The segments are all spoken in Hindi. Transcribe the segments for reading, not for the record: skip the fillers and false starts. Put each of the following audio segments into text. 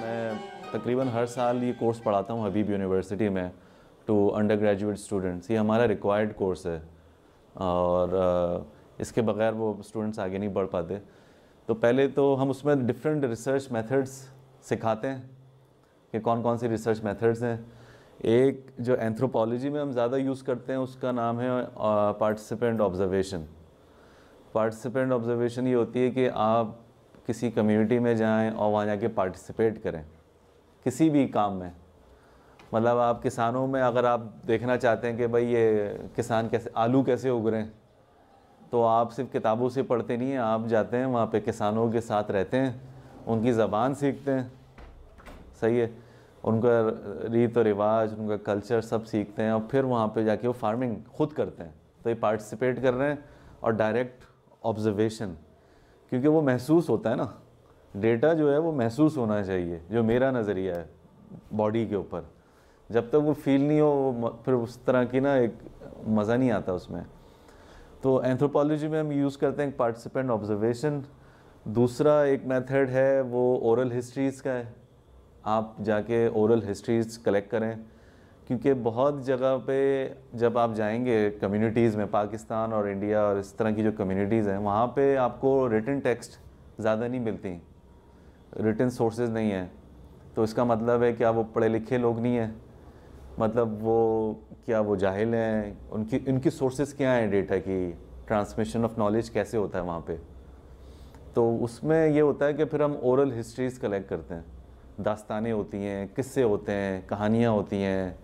मैं तकरीबन हर साल ये कोर्स पढ़ाता हूँ हबीब यूनिवर्सिटी में टू अंडर ग्रेजुएट स्टूडेंट्स। ये हमारा रिक्वायर्ड कोर्स है और इसके बगैर वो स्टूडेंट्स आगे नहीं बढ़ पाते। तो पहले तो हम उसमें डिफरेंट रिसर्च मेथड्स सिखाते हैं कि कौन कौन सी रिसर्च मेथड्स हैं। एक जो एंथ्रोपोलॉजी में हम ज़्यादा यूज़ करते हैं उसका नाम है पार्टिसिपेंट ऑब्जर्वेशन। पार्टिसिपेंट ऑब्जर्वेशन ये होती है कि आप किसी कम्युनिटी में जाएं और वहाँ जाके पार्टिसिपेट करें किसी भी काम में। मतलब आप किसानों में अगर आप देखना चाहते हैं कि भाई ये किसान कैसे आलू कैसे उग रहे हैं, तो आप सिर्फ किताबों से पढ़ते नहीं हैं, आप जाते हैं वहाँ पे किसानों के साथ रहते हैं, उनकी ज़बान सीखते हैं, सही है, उनका रीत और रिवाज, उनका कल्चर सब सीखते हैं और फिर वहाँ पे जाके वो फार्मिंग खुद करते हैं। तो ये पार्टिसिपेट कर रहे हैं और डायरेक्ट ऑब्जर्वेशन, क्योंकि वो महसूस होता है ना, डेटा जो है वो महसूस होना चाहिए, जो मेरा नज़रिया है बॉडी के ऊपर। जब तक वो फील नहीं हो फिर उस तरह की ना एक मज़ा नहीं आता उसमें। तो एंथ्रोपोलॉजी में हम यूज़ करते हैं पार्टिसिपेंट ऑब्जर्वेशन। दूसरा एक मेथड है वो ओरल हिस्ट्रीज़ का है। आप जाके ओरल हिस्ट्रीज़ कलेक्ट करें, क्योंकि बहुत जगह पे जब आप जाएंगे कम्युनिटीज़ में, पाकिस्तान और इंडिया और इस तरह की जो कम्युनिटीज़ हैं, वहाँ पे आपको रिटन टेक्स्ट ज़्यादा नहीं मिलती, रिटन सोर्सेज नहीं है। तो इसका मतलब है क्या वो पढ़े लिखे लोग नहीं हैं, मतलब वो क्या वो जाहिल हैं, उनकी सोर्सेज क्या हैं डेटा की, ट्रांसमिशन ऑफ नॉलेज कैसे होता है वहाँ पे। तो उसमें ये होता है कि फिर हम ओरल हिस्ट्रीज़ कलेक्ट करते हैं, दास्तानें होती हैं, किस्से होते हैं, कहानियाँ होती हैं,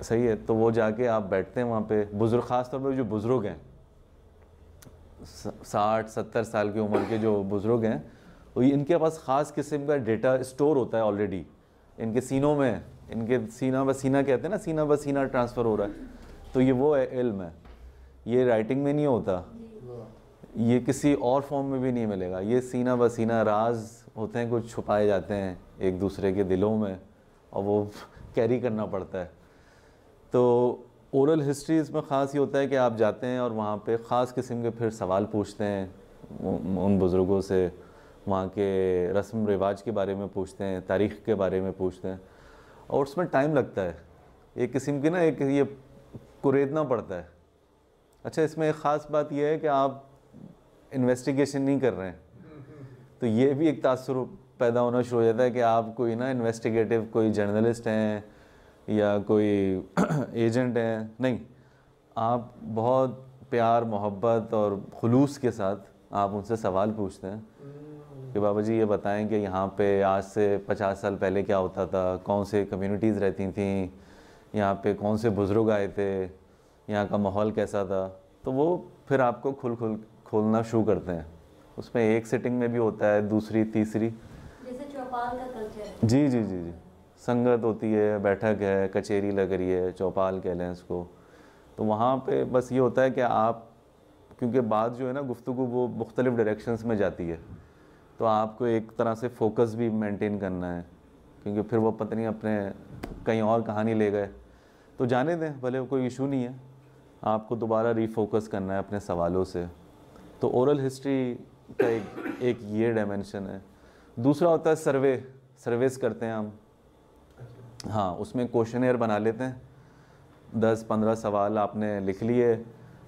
सही है। तो वो जाके आप बैठते हैं वहाँ पे, बुज़ुर्ग, ख़ास तौर पर जो बुज़ुर्ग हैं 60-70 साल की उम्र के जो बुज़ुर्ग हैं, तो इनके पास ख़ास किस्म का डेटा स्टोर होता है ऑलरेडी इनके सीनों में। इनके सीना ब सीना कहते हैं ना, सीना ब सीना ट्रांसफ़र हो रहा है। तो ये वो इल्म है, ये राइटिंग में नहीं होता, ये किसी और फॉर्म में भी नहीं मिलेगा। ये सीना ब सीना राज होते हैं, कुछ छुपाए जाते हैं एक दूसरे के दिलों में और वो कैरी करना पड़ता है। तो ओरल हिस्ट्रीज़ में ख़ास ये होता है कि आप जाते हैं और वहाँ पे ख़ास किस्म के फिर सवाल पूछते हैं उन बुज़ुर्गों से, वहाँ के रस्म रिवाज के बारे में पूछते हैं, तारीख़ के बारे में पूछते हैं, और उसमें टाइम लगता है, एक किस्म की ना एक ये कुरेदना पड़ता है। अच्छा, इसमें एक ख़ास बात यह है कि आप इन्वेस्टिगेशन नहीं कर रहे हैं, तो ये भी एक तासुर पैदा होना शुरू हो जाता है कि आप कोई ना इन्वेस्टिगेटिव कोई जर्नलिस्ट हैं या कोई एजेंट हैं, नहीं, आप बहुत प्यार मोहब्बत और खुलूस के साथ आप उनसे सवाल पूछते हैं कि बाबा जी ये बताएं कि यहाँ पे आज से 50 साल पहले क्या होता था, कौन से कम्युनिटीज़ रहती थीं, यहाँ पे कौन से बुज़ुर्ग आए थे, यहाँ का माहौल कैसा था। तो वो फिर आपको खोलना शुरू करते हैं। उसमें एक सिटिंग में भी होता है, दूसरी तीसरी, जैसे चौपाल का कल्चर। जी जी जी जी, संगत होती है, बैठक है, कचेरी लग रही है, चौपाल कह लें इसको। तो वहाँ पे बस ये होता है कि आप, क्योंकि बात जो है ना गुफ्तगू वो मुख्तलिफ़ डायरेक्शंस में जाती है, तो आपको एक तरह से फोकस भी मेंटेन करना है, क्योंकि फिर वो पता नहीं अपने कहीं और कहानी ले गए। तो जाने दें, भले कोई इशू नहीं है, आपको दोबारा रीफोकस करना है अपने सवालों से। तो ओरल हिस्ट्री का एक ये डायमेंशन है। दूसरा होता है सर्वेस करते हैं हम। हाँ, उसमें क्वेश्चनेयर बना लेते हैं, 10-15 सवाल आपने लिख लिए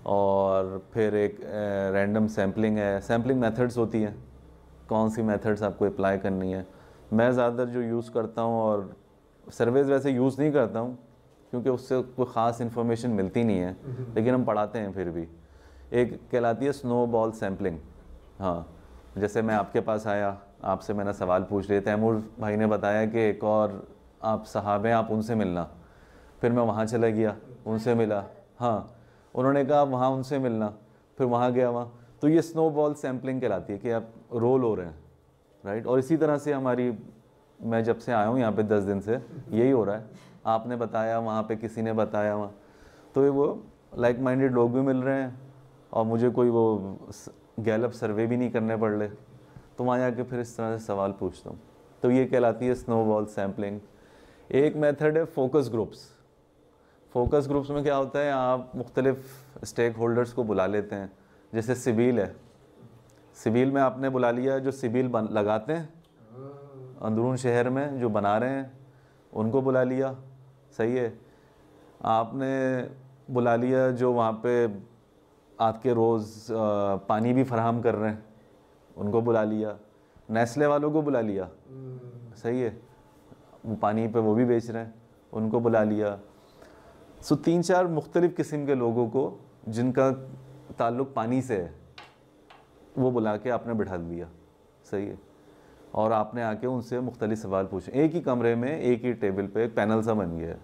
और फिर एक रैंडम सैम्पलिंग है, सैम्पलिंग मेथड्स होती हैं, कौन सी मेथड्स आपको अप्लाई करनी है। मैं ज़्यादातर जो यूज़ करता हूँ, और सर्वेज़ वैसे यूज़ नहीं करता हूँ क्योंकि उससे कोई ख़ास इन्फॉर्मेशन मिलती नहीं है, लेकिन हम पढ़ाते हैं फिर भी। एक कहलाती है स्नोबॉल सैम्पलिंग। हाँ, जैसे मैं आपके पास आया, आपसे मैंने सवाल पूछ लिए, तैमूर भाई ने बताया कि एक और आप साहब हैं, आप उनसे मिलना। फिर मैं वहाँ चला गया, उनसे मिला, हाँ, उन्होंने कहा वहाँ उनसे मिलना, फिर वहाँ गया वहाँ। तो ये स्नोबॉल सैम्पलिंग कहलाती है कि आप रोल हो रहे हैं, राइट। और इसी तरह से हमारी, मैं जब से आया हूँ यहाँ पे 10 दिन से यही हो रहा है, आपने बताया, वहाँ पे किसी ने बताया, वहाँ तो वो लाइक माइंडेड लोग भी मिल रहे हैं और मुझे कोई वो गैलप सर्वे भी नहीं करने पड़ रहे। तो वहाँ जाके फिर इस तरह से सवाल पूछता हूँ। तो ये कहलाती है स्नोबॉल सैम्पलिंग। एक मेथड है फोकस ग्रुप्स। फोकस ग्रुप्स में क्या होता है, आप मुख्तलिफ स्टेक होल्डर्स को बुला लेते हैं। जैसे सिबिल है, सिबिल में आपने बुला लिया जो सिबिल लगाते हैं अंदरून शहर में, जो बना रहे हैं उनको बुला लिया, सही है। आपने बुला लिया जो वहाँ पे आपके रोज़ पानी भी फराहम कर रहे हैं, उनको बुला लिया। नेस्ले वालों को बुला लिया, सही है, वो पानी पे वो भी बेच रहे हैं, उनको बुला लिया। सो 3-4 मुख्तलिफ़ किस्म के लोगों को जिनका ताल्लुक़ पानी से है वो बुला के आपने बिठा दिया, सही है। और आपने आके उनसे मुख्तलिफ़ सवाल पूछे। एक ही कमरे में एक ही टेबल पे एक पैनल सा बन गया है,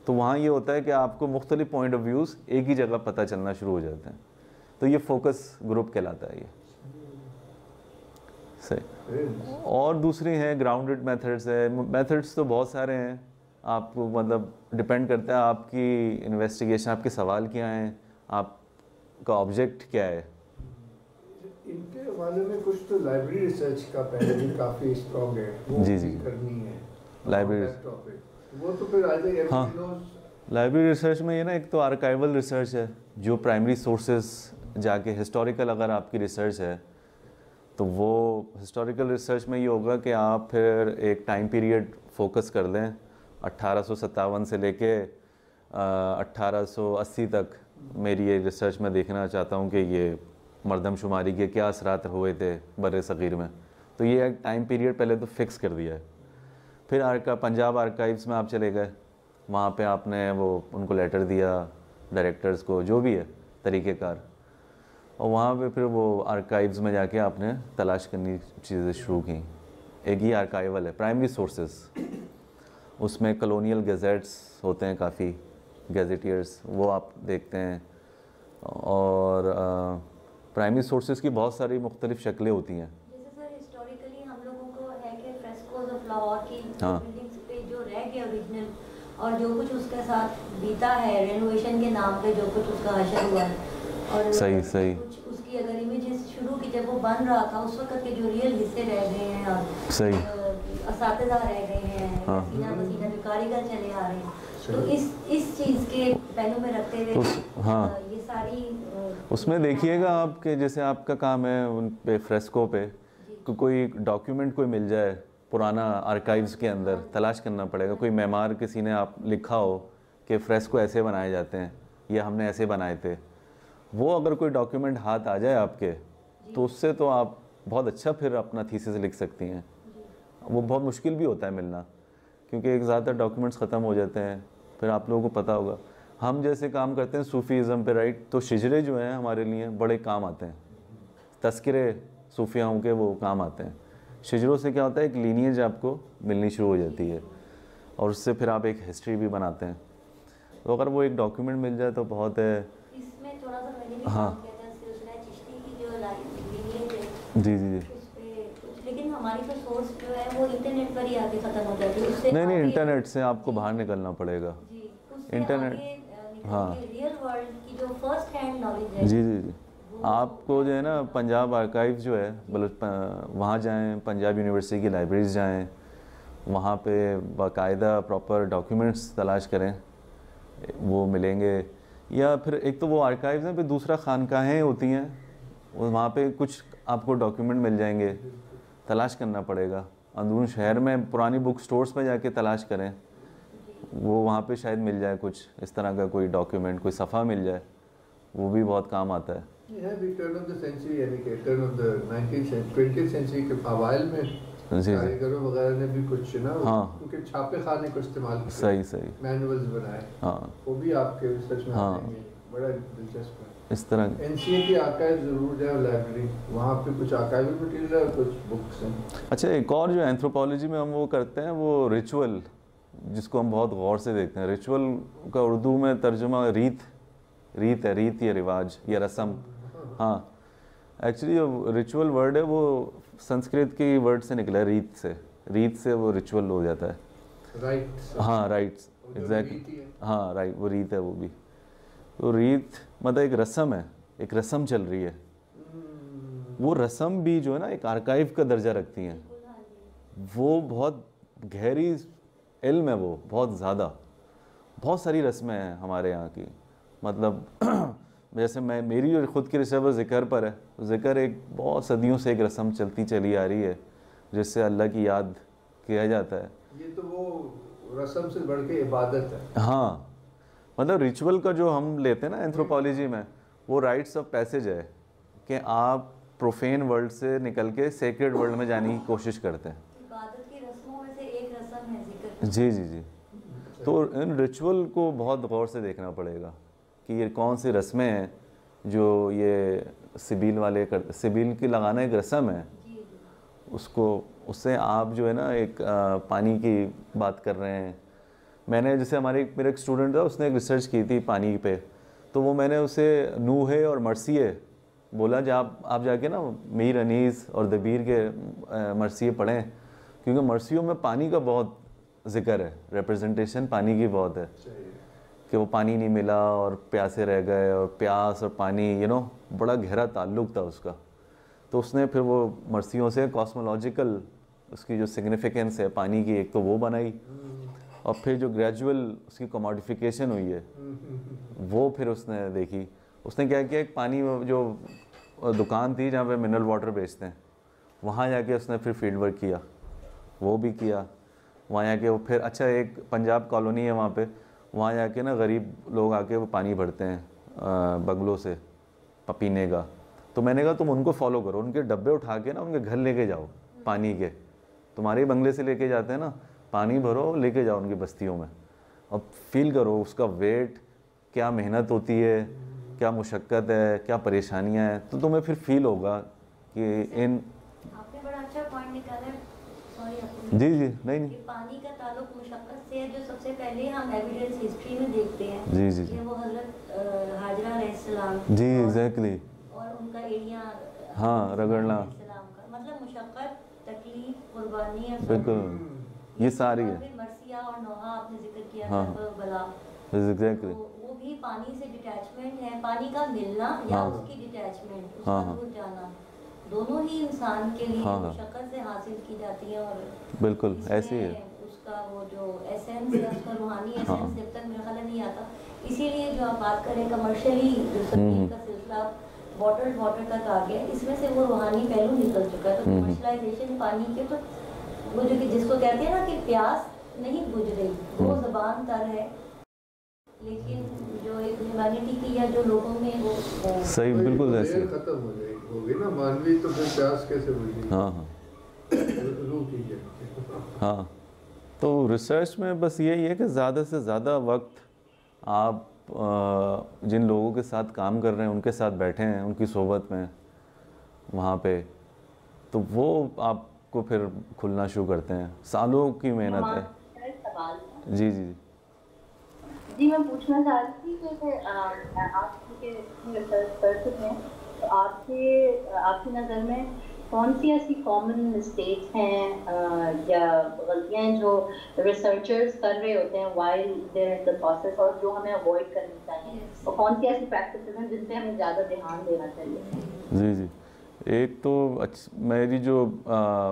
तो वहाँ ये होता है कि आपको मुख्तलिफ़ पॉइंट ऑफ व्यूज़ एक ही जगह पता चलना शुरू हो जाते हैं। तो ये फोकस ग्रुप कहलाता है ये, सही। और दूसरी हैं ग्राउंडेड मेथड्स है। मेथड्स तो बहुत सारे हैं, आपको मतलब डिपेंड करता है आपकी इन्वेस्टिगेशन, आपके सवाल क्या हैं, आपका ऑब्जेक्ट क्या है। इनके हवाले में कुछ तो लाइब्रेरी रिसर्च का पहले भी काफ़ी स्ट्रॉन्ग है, वो जी भी करनी है लाइब्रेरी, वो तो फिर आज हाँ। लाइब्रेरी रिसर्च में ये ना, एक तो आर्काइवल रिसर्च है जो प्राइमरी सोर्सेज जाके, हिस्टोरिकल अगर आपकी रिसर्च है तो वो हिस्टोरिकल रिसर्च में ये होगा कि आप फिर एक टाइम पीरियड फोकस कर दें 1857 से लेके 1880 तक। मेरी ये रिसर्च में देखना चाहता हूँ कि ये मरदमशुमारी के क्या असरात हुए थे बर सग़ीर में, तो ये एक टाइम पीरियड पहले तो फिक्स कर दिया है। फिर पंजाब आर्काइव्स में आप चले गए, वहाँ पे आपने वो उनको लेटर दिया डायरेक्टर्स को, जो भी है तरीक़ेकार, और वहाँ पे फिर वो आर्काइव्स में जाके आपने तलाश करनी चीज़ें शुरू की। एक ही आर्काइवल है, प्राइमरी सोर्सेस, उसमें कॉलोनियल गैजेट्स होते हैं काफ़ी, गैजेटियर्स, वो आप देखते हैं। और प्राइमरी सोर्सेज की बहुत सारी मुख्तलिफ़ शक्लें होती हैं। जैसे सर हिस्टोरिकली हम लोगों को है कि फ्रेस्कोज ऑफ लाहौर की हाँ। बिल्डिंग्स पे जो रह गया ओरिजिनल, और जो कुछ उसके साथ बीता है रेनोवेशन के नाम पे, जो कुछ उसका हशर हुआ है, और सही कुछ उसकी अगर इमेजेस शुरू की जब वो बन रहा था उस वक्त के जो रियल हिस्से रह गए हैं, और सही असातिज़ा रह गए हैं, हाँ। पसीना पसीना जो कारीगर चले आ रहे हैं, तो इस चीज़ के पहलू में रखते हुए हाँ, ये सारी उसमें देखिएगा आपके, जैसे आपका काम है उन पे फ्रेस्को पे कोई डॉक्यूमेंट कोई मिल जाए पुराना आर्काइव्स के अंदर, तलाश करना पड़ेगा। कोई मेमार किसी ने आप लिखा हो कि फ्रेस्को ऐसे बनाए जाते हैं या हमने ऐसे बनाए थे, वो अगर कोई डॉक्यूमेंट हाथ आ जाए आपके, तो उससे तो आप बहुत अच्छा फिर अपना थीसिस लिख सकती हैं। वो बहुत मुश्किल भी होता है मिलना, क्योंकि एक ज़्यादातर डॉक्यूमेंट्स ख़त्म हो जाते हैं। फिर आप लोगों को पता होगा, हम जैसे काम करते हैं सूफ़ीज़म पे, राइट, तो शिजरे जो हैं हमारे लिए बड़े काम आते हैं, तस्करे सूफियाओं के वो काम आते हैं। शिजरों से क्या होता है, एक लीनिएज आपको मिलनी शुरू हो जाती है, और उससे फिर आप एक हिस्ट्री भी बनाते हैं। तो अगर वो एक डॉक्यूमेंट मिल जाए तो बहुत है। इसमें थोड़ा सा मैंने भी हाँ। काम किया था, सिलसिला चिश्ती की जो लीनिएज है, जी जी जी, उस पे कुछ, लेकिन हमारी तो सोर्स जो है वो इंटरनेट पर ही आके ख़त्म हो जाती है। उससे नहीं आगे- इंटरनेट से आपको बाहर निकलना पड़ेगा। जी, उससे इंटरनेट, आगे निकल हाँ। के रियल वर्ल्ड की जो फर्स्ट हैंड नॉलेज है, जी जी जी, आपको जो है ना पंजाब आर्काइव जो है, वहाँ जाएं, पंजाब यूनिवर्सिटी की लाइब्रेरीज जाएं, वहाँ पे बाकायदा प्रॉपर डॉक्यूमेंट्स तलाश करें, वो मिलेंगे। या फिर एक तो वो आर्काइव्स हैं, फिर दूसरा खानकाहें होती हैं, वहाँ पे कुछ आपको डॉक्यूमेंट मिल जाएंगे, तलाश करना पड़ेगा। अंदरून शहर में पुरानी बुक स्टोर्स में जाके तलाश करें, वो वहाँ पे शायद मिल जाए कुछ इस तरह का कोई डॉक्यूमेंट, कोई सफ़ा मिल जाए, वो भी बहुत काम आता है। ये है भी टर्न ऑफ द सेंचुरी, यानी कि turn off the 20th century के अवाइल में कारीगरों वगैरह ने भी कुछ ना, हाँ, उनके छापे खाने को इस्तेमाल किया, सही मैनुअल्स बनाए, हाँ, वो भी आपके रिसर्च में हाँ, आएंगे। बड़ा दिलचस्प है। इस तरह एनसीए की आर्काइव ज़रूर जाए, लाइब्रेरी, वहाँ पे कुछ आर्काइवल मटेरियल है और कुछ बुक्स हैं। अच्छा, एक और जो एंथ्रोपोलॉजी में हम वो करते हैं, वो रिचुअल, जिसको हम बहुत गौर से देखते हैं। रिचुअल का उर्दू में तर्जुमा रीत है, रीत या रिवाज या रस्म। हाँ, एक्चुअली रिचुअल वर्ड है वो संस्कृत के वर्ड से निकला है, रीत से वो रिचुअल हो जाता है। राइट्स, हाँ, राइट्स, एग्जैक्टली, हाँ राइट, वो रीत है वो भी। तो रीत मतलब एक रस्म है, एक रस्म चल रही है। वो रस्म भी जो है ना एक आर्काइव का दर्जा रखती हैं। वो बहुत गहरी इल्म है, वो बहुत ज़्यादा, बहुत सारी रस्में हैं हमारे यहाँ की। मतलब जैसे मेरी जो खुद की रिसर्च वो ज़िक्र पर है। ज़िक्र एक बहुत सदियों से एक रस्म चलती चली आ रही है जिससे अल्लाह की याद किया जाता है। ये तो वो रस्म से बढ़ के इबादत है। हाँ, मतलब रिचुअल का जो हम लेते हैं ना एंथ्रोपोलॉजी में, वो राइट्स ऑफ पैसेज है कि आप प्रोफेन वर्ल्ड से निकल के सेक्रेड वर्ल्ड में जाने की कोशिश करते हैं। इबादत की रस्मों में से एक रस्म है जिक्र। जी जी जी। तो इन रिचुअल को बहुत गौर से देखना पड़ेगा कि ये कौन सी रस्में हैं जो ये सिबील वाले कर, सिबील की लगाना एक रस्म है, उसको उससे आप जो है ना एक पानी की बात कर रहे हैं। मैंने जैसे मेरा एक स्टूडेंट था, उसने एक रिसर्च की थी पानी पे, तो वो मैंने उसे नूहे और मरसिए बोला जब आप जाके ना मीर अनीस और दबीर के मरसिए पढ़ें, क्योंकि मरसियों में पानी का बहुत जिक्र है, रिप्रेजेंटेशन पानी की बहुत है कि वो पानी नहीं मिला और प्यासे रह गए, और प्यास और पानी बड़ा गहरा ताल्लुक़ था उसका। तो उसने फिर वो मरसियों से कॉस्मोलॉजिकल उसकी जो सिग्निफिकेंस है पानी की, एक तो वो बनाई, और फिर जो ग्रेजुअल उसकी कमोडिफिकेशन हुई है वो फिर उसने देखी। उसने क्या किया, एक पानी जो दुकान थी जहाँ पे मिनरल वाटर बेचते हैं, वहाँ जाके उसने फिर फील्ड वर्क किया, वो भी किया। वहाँ जाके वो फिर अच्छा एक पंजाब कॉलोनी है वहाँ पे, वहाँ जाके ना गरीब लोग आके वो पानी भरते हैं बगलों से पीने का। तो मैंने कहा तुम उनको फॉलो करो, उनके डब्बे उठा के ना उनके घर लेके जाओ पानी के, तुम्हारे बंगले से लेके जाते हैं ना, पानी भरो लेके जाओ उनकी बस्तियों में, अब फील करो उसका वेट, क्या मेहनत होती है, क्या मुशक्क़त है, क्या परेशानियां हैं, तो तुम्हें फिर फील होगा कि इन। आपने बड़ा अच्छा पॉइंट निकाला है। जी जी नहीं कि पानी का ताल्लुक मुशक्क़त से है, जो सबसे पहले हम एविडेंस हिस्ट्री में देखते हैं। जी जी जी, वो हज़रत हाजरा अलैहिस्सलाम जी एग्जैक्टली, और उनका एरिया हाँ रगड़ना, मतलब मुशक्क़त, तकलीफ, कुर्बानी, बिल्कुल ये सारी है। मरसिया और नोहा आपने जिक्र किया, हाँ बला, एग्जैक्टली, वो भी पानी से डिटैचमेंट है, पानी का मिलना या हाँ, उसकी डिटैचमेंट, उसका हाँ, दूर जाना, दोनों ही इंसान के लिए हाँ, मुशक्क़त से हासिल की जाती है। और बिल्कुल ऐसे ही है उसका वो जो एसेंस है, उसका रूहानी एसेंस जब तक मेरा ख्याल नहीं आता। इसीलिए जो आप बात करें कमर्शियली जो संगीत का सिलसिला वाटर तक आ गया, इसमें से वो रूहानी पहलू निकल चुका है। तो कमर्शलाइजेशन पानी के, तो वो जो कि जिसको कहते हैं ना कि प्यास नहीं बुझ रही, वो ज़बान तर है, लेकिन जो एक ह्यूमैनिटी की या जो लोगों में वो सही बिल्कुल ऐसे खत्म हो जाएगी, होगी ना मानवी, तो फिर प्यास कैसे बुझेगी। हाँ हाँ रूह की हाँ। तो रिसर्च में बस यही है कि ज़्यादा से ज़्यादा वक्त आप जिन लोगों के साथ काम कर रहे हैं उनके साथ बैठे हैं, उनकी सोबत में वहाँ पे, तो वो आपको फिर खुलना शुरू करते हैं। सालों की मेहनत है। जी जी जी, मैं पूछना चाह रही थी कि आप रिसर्च कर चुके हैं, तो आपकी नज़र में कौन सी ऐसी कॉमन मिस्टेक्स हैं या गलतियाँ हैं जो रिसर्चर्स कर रहे होते हैं while they're in the process, और जो हमें अवॉइड करनी चाहिए, और कौन सी ऐसी प्रैक्टिसेस हैं जिन पे हमें ज़्यादा ध्यान देना चाहिए? जी जी, एक तो मेरी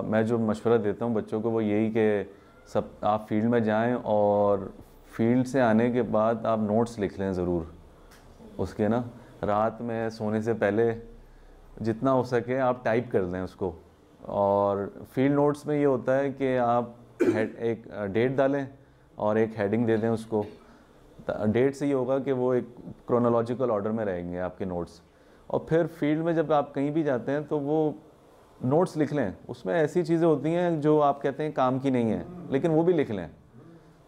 मैं जो मशवरा देता हूँ बच्चों को वो यही कि सब आप फील्ड में जाएं और फील्ड से आने के बाद आप नोट्स लिख लें ज़रूर उसके ना, रात में सोने से पहले जितना हो सके आप टाइप कर दें उसको। और फील्ड नोट्स में ये होता है कि आप एक डेट डालें और एक हेडिंग दे दें उसको। डेट से ये होगा कि वो एक क्रोनोलॉजिकल ऑर्डर में रहेंगे आपके नोट्स। और फिर फील्ड में जब आप कहीं भी जाते हैं तो वो नोट्स लिख लें, उसमें ऐसी चीज़ें होती हैं जो आप कहते हैं काम की नहीं है, लेकिन वो भी लिख लें।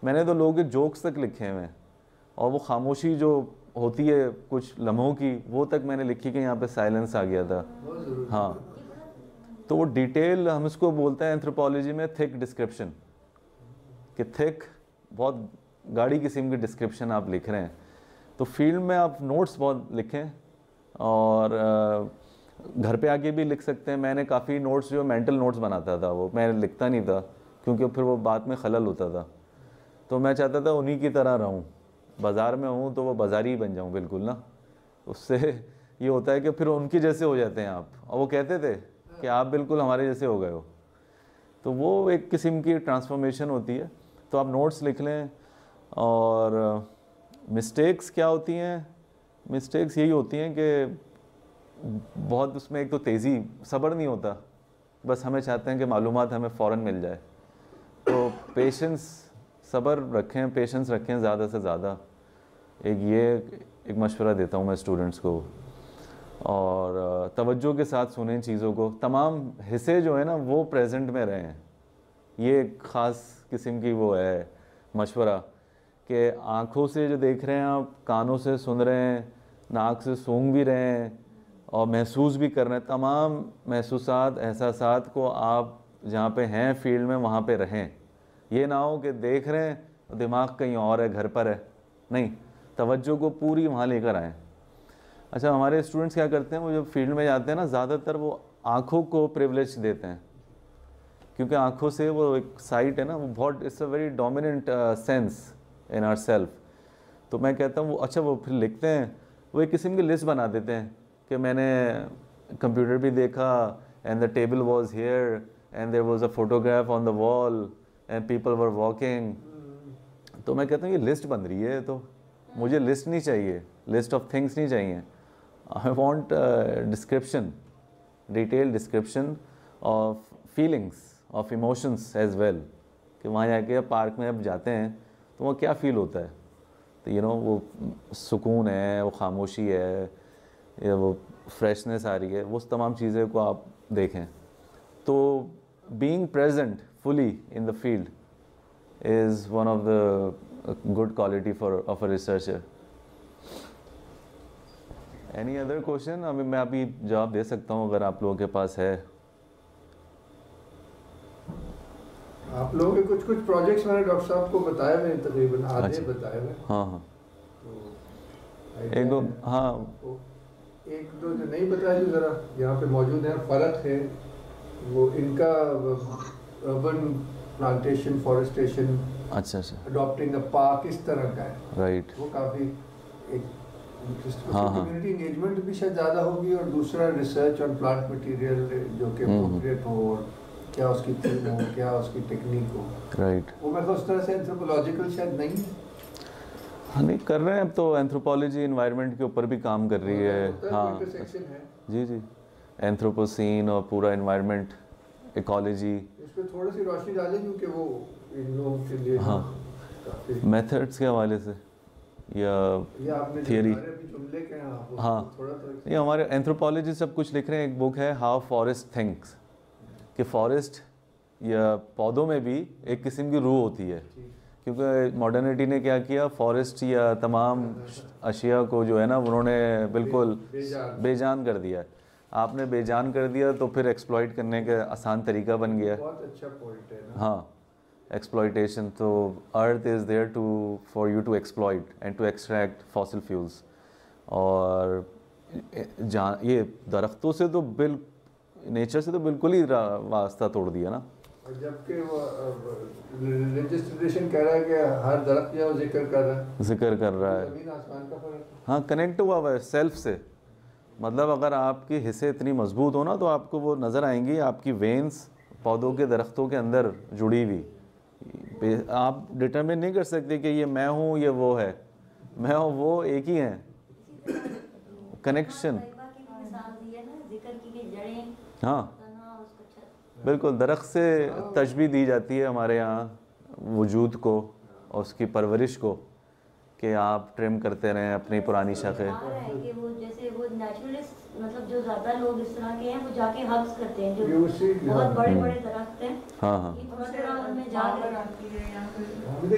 मैंने तो लोगों के जोक्स तक लिखे हैं, और वो खामोशी जो होती है कुछ लम्हों की, वो तक मैंने लिखी कि यहाँ पे साइलेंस आ गया था। हाँ, तो वो डिटेल हम इसको बोलते हैं एंथ्रोपोलॉजी में थिक डिस्क्रिप्शन, कि थिक बहुत गाढ़ी किस्म की डिस्क्रिप्शन आप लिख रहे हैं। तो फील्ड में आप नोट्स बहुत लिखें, और घर पे आके भी लिख सकते हैं। मैंने काफ़ी नोट्स जो मेंटल नोट्स बनाता था, वो मैं लिखता नहीं था क्योंकि फिर वो बात में खलल होता था। तो मैं चाहता था उन्हीं की तरह रहूं, बाज़ार में हूं तो वो बाज़ारी ही बन जाऊं बिल्कुल ना। उससे ये होता है कि फिर उनकी जैसे हो जाते हैं आप, और वो कहते थे कि आप बिल्कुल हमारे जैसे हो गए हो। तो वो एक किस्म की ट्रांसफॉर्मेशन होती है। तो आप नोट्स लिख लें। और मिस्टेक्स क्या होती हैं? मिस्टेक्स यही होती हैं कि बहुत उसमें एक तो तेज़ी, सब्र नहीं होता, बस हमें चाहते हैं कि मालूमात हमें फ़ौरन मिल जाए। तो पेशेंस, सब्र रखें, पेशेंस रखें ज़्यादा से ज़्यादा। एक मशवरा देता हूँ मैं स्टूडेंट्स को। और तवज्जो के साथ सुनें चीज़ों को, तमाम हिस्से जो है ना वो प्रेजेंट में रहें। ये एक ख़ास किस्म की वो है मशवरा कि आँखों से जो देख रहे हैं आप, कानों से सुन रहे हैं, नाक से सूंघ भी रहे हैं और महसूस भी कर रहे हैं। तमाम महसूसात, एहसासात को आप जहाँ पे हैं फील्ड में वहाँ पे रहें। ये ना हो कि देख रहे हैं दिमाग कहीं और है, घर पर है, नहीं, तवज्जो को पूरी वहाँ लेकर आएँ। अच्छा, हमारे स्टूडेंट्स क्या करते हैं, वो जब फील्ड में जाते हैं ना, ज़्यादातर वो आँखों को प्रिविलेज देते हैं, क्योंकि आँखों से वो एक साइट है ना, वो बहुत, it's a very dominant sense in our self. तो मैं कहता हूँ वो, अच्छा वो फिर लिखते हैं, वो एक किस्म की लिस्ट बना देते हैं कि मैंने कंप्यूटर भी देखा and the table was here and there was a photograph on the wall and people were walking. तो मैं कहता हूँ ये लिस्ट बन रही है, तो मुझे लिस्ट नहीं चाहिए, लिस्ट ऑफ थिंग्स नहीं चाहिए। I want description, detail description of feelings, of emotions as well, कि वहाँ जाके पार्क में अब जाते हैं तो वहाँ क्या फ़ील होता है। तो यू नो वो सुकून है, वो खामोशी है, या वो फ्रेशनेस आ रही है, वो तमाम चीज़ें को आप देखें। तो being present fully in the field is one of the good quality of a researcher. Any other question? अभी मैं अभी जवाब दे सकता हूँ अगर आप लोगों के पास है। आप लोगों के कुछ प्रोजेक्ट्स मैंने डॉक्टर साहब को बताए हुए, तकरीबन आधे अच्छा। बताए हुए। हाँ हाँ, तो एक दो, हाँ एक दो जो नहीं बताया, जो ज़रा यहाँ पे मौजूद है, फ़र्क है वो इनका अर्बन प्लांटेशन, फॉरेस्टेशन, अच्छा अच्छा, अडॉप्टिंग अ पार्क, इस तरह का है। राइट, वो काफ़ी एक हाँ, हाँ। कम्युनिटी एंगेजमेंट भी शायद ज़्यादा होगी, और दूसरा रिसर्च ऑन प्लांट मटेरियल जो कि अप्रोप्रिएट हो, और क्या उसकी थीम हो, क्या उसकी टेक्निक हो, राइट। वो मैं उस तरह से एंथ्रोपोलॉजिकल शायद नहीं है। हाँ नहीं कर रहे हैं, अब तो एंथ्रोपोलॉजी इन्वायरमेंट के ऊपर भी काम कर रही है। हाँ इंटरसेक्शन है जी जी, एंथ्रोपोसीन और पूरा इन्वायरमेंट, इकोलॉजी, इस पे थोड़ी सी रोशनी डालें, क्योंकि वो इन लोगों के लिए हाँ, काफी मेथड्स के हवाले से या ये आपने थियरी। जुमले के हैं, आप हाँ, थोड़ा तो ये हमारे एंथ्रोपोलॉजी सब कुछ लिख रहे हैं। एक बुक है हाउ फॉरेस्ट थिंक्स, कि फॉरेस्ट या पौधों में भी एक किस्म की रूह होती है, क्योंकि मॉडर्निटी ने क्या किया, फॉरेस्ट या तमाम अशिया को जो है ना उन्होंने बिल्कुल बेजान कर दिया। आपने बेजान कर दिया तो फिर एक्सप्लॉइट करने का आसान तरीका बन गया। बहुत अच्छा पॉइंट है ना। हाँ, एक्सप्लॉइटेशन। तो earth is there to for you to exploit and to extract fossil fuels. और जहाँ ये दरख्तों से तो नेचर से तो बिल्कुल ही वास्ता तोड़ दिया ना। और जबकि वो रिलीजियस ट्रेडिशन कह रहा है कि हर दरख्त जो जिक्र कर रहा है, ज़मीन आसमान का फर्क। हाँ, कनेक्ट हुआ हुआ है सेल्फ से। मतलब अगर आपकी हिस्से इतनी मजबूत हो ना तो आपको वो नज़र आएंगी, आपकी वेन्स पौधों के दरख्तों के अंदर जुड़ी हुई। आप डिटरमिन नहीं कर सकते कि ये मैं हूँ, ये वो है, मैं हूँ वो एक ही हैं। कनेक्शन, हाँ बिल्कुल, दरख्त से तशबीह दी जाती है हमारे यहाँ वजूद को और उसकी परवरिश को, कि आप ट्रिम करते रहें अपनी पुरानी शाखें। कि वो जैसे वो नेचुरलिस्ट, मतलब जो ज़्यादा लोग इस तरह के हैं वो जाके हग्स करते हैं, जो बहुत बड़े बड़े दरख्त हैं। हाँ हाँ, थोड़ा उनमें जाके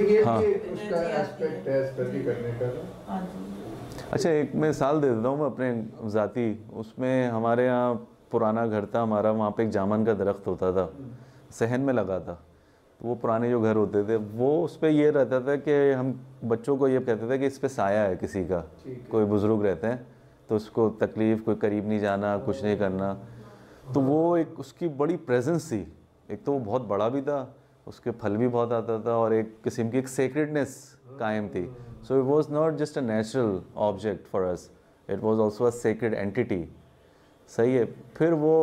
ये हाँ। उसका एस्पेक्ट है स्टडी करने का। अच्छा, एक मैं मिसाल दे देता हूँ मैं अपने ज़ाती। उसमें हमारे यहाँ पुराना घर था हमारा, वहाँ पे एक जामन का दरख्त होता था, सहन में लगा था। तो वो पुराने जो घर होते थे वो उस पर ये रहता था कि हम बच्चों को ये कहते थे कि इस पर साया है किसी का, कोई बुज़ुर्ग रहते हैं तो उसको तकलीफ़, कोई करीब नहीं जाना, कुछ नहीं करना। तो वो एक उसकी बड़ी प्रेजेंस थी। एक तो वो बहुत बड़ा भी था, उसके फल भी बहुत आता था, और एक किस्म की एक सेक्रेडनेस कायम थी। So it was not just a natural object for us, it was also a sacred entity. सही है। फिर वो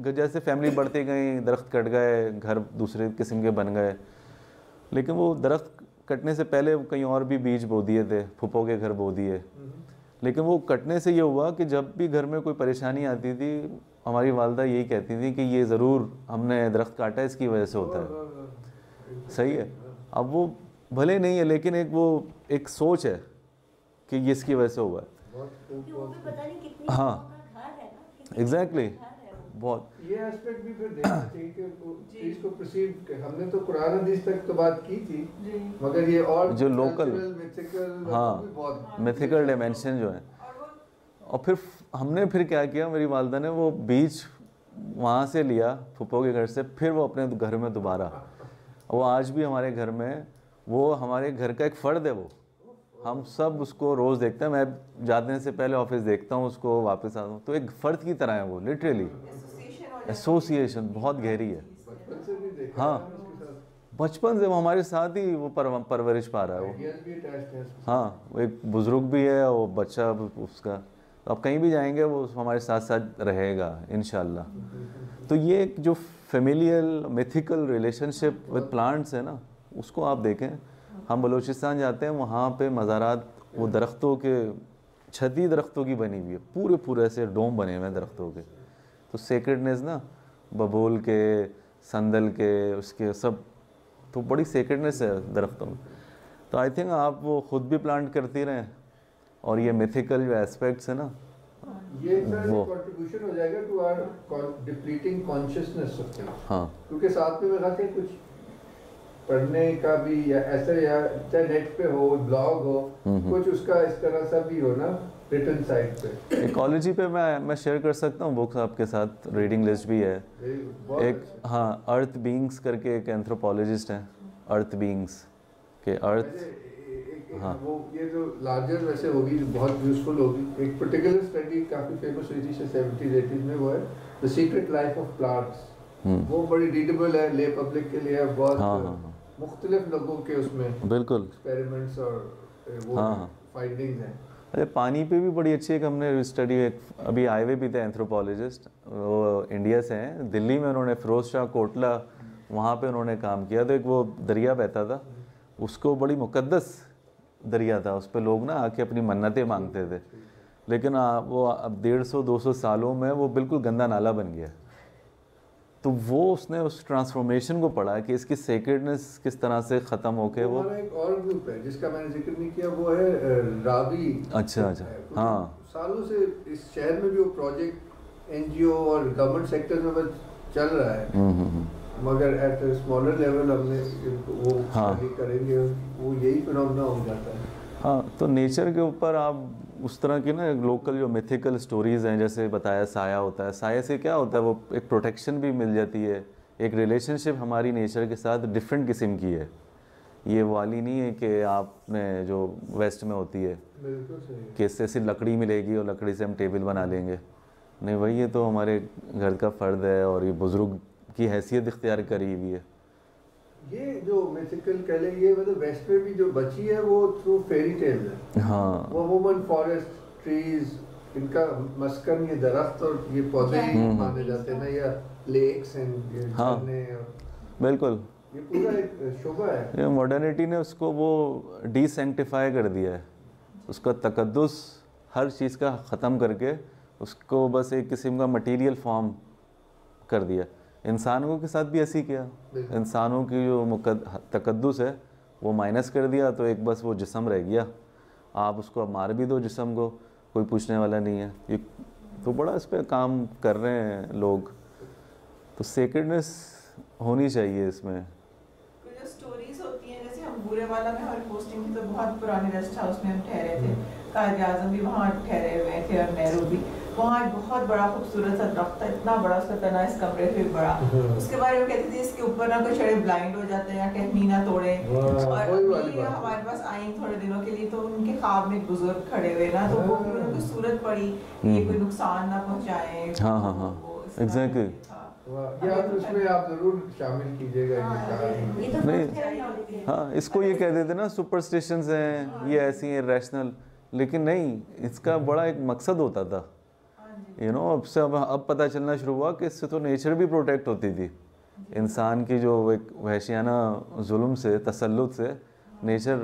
जैसे फैमिली बढ़ती गई, दरख्त कट गए, घर दूसरे किस्म के बन गए, लेकिन वो दरख्त कटने से पहले कहीं और भी बीज बो दिए थे, फूफो के घर बो दिए। लेकिन वो कटने से ये हुआ कि जब भी घर में कोई परेशानी आती थी, हमारी वालदा यही कहती थी कि ये ज़रूर हमने दरख्त काटा, इसकी वजह से होता है। सही है। अब वो भले नहीं है, लेकिन एक सोच है कि ये इसकी वजह से हुआ है। क्योंकि वो भी पता नहीं कितनी हाँ, घर है ना, कितनी एग्जैक्टली, घर है वो। बहुत। ये एस्पेक्ट भी फिर देखना चाहिए कि चीज को परसीव, हमने तो कुरान हदीस तक तो बात की थी, मगर ये और जो लोकल, मिथिकल, हाँ, बहुत मिथिकल डायमेंशन जो है। और फिर हमने फिर क्या किया, मेरी वालदा ने वो बीज वहाँ से लिया फूफो के घर से, फिर वो अपने घर में दोबारा, वो आज भी हमारे घर में, वो हमारे घर का एक फ़र्द है। वो हम सब उसको रोज़ देखते हैं, मैं जाने से पहले ऑफिस देखता हूँ उसको, वापस आता हूँ, तो एक फ़र्द की तरह है वो, लिटरली एसोसिएशन बहुत गहरी है। बचपन से भी देखा हाँ, है उसके साथ। बचपन से वो हमारे साथ ही वो परवरिश पा रहा है वो। Ideas भी attached हैं इसके साथ। हाँ, वो एक बुज़ुर्ग भी है, वो बच्चा उसका, तो अब कहीं भी जाएंगे वो हमारे साथ साथ रहेगा इंशाल्लाह। तो ये एक जो familial mythical relationship with plants है ना, उसको आप देखें। हम बलूचिस्तान जाते हैं, वहाँ पे मज़ारात वो दरख्तों के, छती दरख्तों की बनी हुई है, पूरे ऐसे डोम बने हुए हैं दरख्तों के। तो सेक्रेडनेस ना, बबूल के, संदल के, उसके सब, तो बड़ी सेक्रेडनेस है दरख्तों में। तो आई थिंक आप वो ख़ुद भी प्लांट करती रहें, और ये मिथिकल जो एस्पेक्ट्स है ना, ये एक तरह से वो कंट्रीब्यूशन हो जाएगा to our depleting consciousness of things. हाँ, क्योंकि साथ में मेरा कुछ पढ़ने का भी, या ऐसे, या चाहे नेट पे हो, ब्लॉग हो, कुछ उसका इस तरह सा भी हो ना, रिटन साइट पे। इकोलॉजी पे मैं शेयर कर सकता हूँ बुक्स आपके साथ, रीडिंग लिस्ट भी है एक। हाँ, अर्थ बीइंग्स करके एक एंथ्रोपोलॉजिस्ट हैं, अर्थ बीइंग्स के अर्थ। हाँ, वो ये जो लार्जर वैसे होगी, बहुत यूजफुल होगी। एक पर्टिकुलर स्टडी काफी फेमस हुई थी 70s 80s में, वो है the secret life of plants. वो बड़ी रीडेबल है, ले पब्लिक के लिए बहुत। हाँ, मुख्तलिफ लोगों के उसमें बिल्कुल एक्सपेरिमेंट्स और वो फाइंडिंग्स हैं। अरे पानी पे भी बड़ी अच्छी एक हमने स्टडी, एक अभी आए हुए भी थे एंथ्रोपोलॉजिस्ट, वो इंडिया से हैं, दिल्ली में उन्होंने फिरोज शाह कोटला, वहाँ पे उन्होंने काम किया। तो एक वो दरिया बहता था, उसको बड़ी मुकद्दस दरिया था, उस पर लोग ना आके अपनी मन्नतें मांगते थे, लेकिन वो अब 150-200 सालों में वो बिल्कुल गंदा नाला बन गया। तो वो उसने उस ट्रांसफॉर्मेशन को पढ़ा कि इसकी सेक्रेडनेस किस तरह से ख़त्म होके वो। हमारा एक और ग्रुप है जिसका मैंने जिक्र नहीं किया, वो है रावी। अच्छा, हाँ, सालों से इस शहर में भी वो प्रोजेक्ट एनजीओ और गवर्नमेंट सेक्टर में बस चल रहा है, मगर एट स्मॉलर लेवल हमने वो स्टडी करेंगे, वो यही फिनोमेना हो जाता है। हाँ, तो नेचर के ऊपर आप उस तरह की ना लोकल जो मिथिकल स्टोरीज़ हैं, जैसे बताया साया होता है, साया से क्या होता है, वो एक प्रोटेक्शन भी मिल जाती है, एक रिलेशनशिप हमारी नेचर के साथ डिफरेंट किस्म की है। ये वाली नहीं है कि आपने जो वेस्ट में होती है कि इससे ऐसी लकड़ी मिलेगी और लकड़ी से हम टेबल बना लेंगे, नहीं भाई, ये तो हमारे घर का फ़र्द है और ये बुज़ुर्ग की हैसियत इख्तियार करी हुई है। ये जो मिथिकल कह लें, ये मतलब वेस्ट में भी जो बची है वो थ्रू फेरी टेल्स है। हाँ, वो अमूमन फॉरेस्ट, ट्रीज, इनका मस्कन ये दरख्त और ये पौधे ही माने जाते हैं ना, या लेक्स एंड ये झरने। बिल्कुल, ये पूरा एक शोभा है। ये मॉडर्निटी ने उसको वो डिसेंक्टिफाई कर दिया है, उसका तकद्दुस हर चीज़ का ख़त्म करके उसको बस एक किस्म का मटेरियल फॉर्म कर दिया। इंसानों के साथ भी ऐसी किया, इंसानों की जो तकद्दुस है वो माइनस कर दिया, तो एक बस वो जिस्म रह गया। आप उसको अब मार भी दो जिस्म को, कोई पूछने वाला नहीं है। ये तो बड़ा इस पर काम कर रहे हैं लोग। तो सेक्रेडनेस होनी चाहिए इसमें। जो स्टोरीज होती हैं, जैसे हम बुरे वाला में हमारी पोस्टिंग थी, तो बहुत पुराने रेस्ट हाउस में हम ठहरे थे, कायद आज़म भी वहाँ ठहरे हुए थे और नेहरू भी। वहाँ एक बहुत बड़ा खूबसूरत सा दरख्त था, इतना बड़ा, उसका तना इस कमरे से भी बड़ा। उसके बारे में कहती थी इसके ऊपर ना कोई चढ़े ब्लाइंड हो जाते हैं या कहनी ना तोड़े। और हमारे पास आई थोड़े दिनों के लिए, तो उनके ख्वाब में बुजुर्ग खड़े हुए ना, तो वो उनको सूरत पड़ी ये कोई नुकसान ना पहुँचाए। हाँ, एग्जैक्टली। उसमें आप जरूर शामिल कीजिएगा। नहीं, हाँ, इसको ये कह देते ना सुपरस्टिशंस हैं, ये ऐसी हैं रैशनल, लेकिन नहीं, इसका बड़ा एक मकसद होता था अब पता चलना शुरू हुआ कि इससे तो नेचर भी प्रोटेक्ट होती थी। इंसान की जो एक वहशियाना जुल्म से, तसल्लुत से नेचर,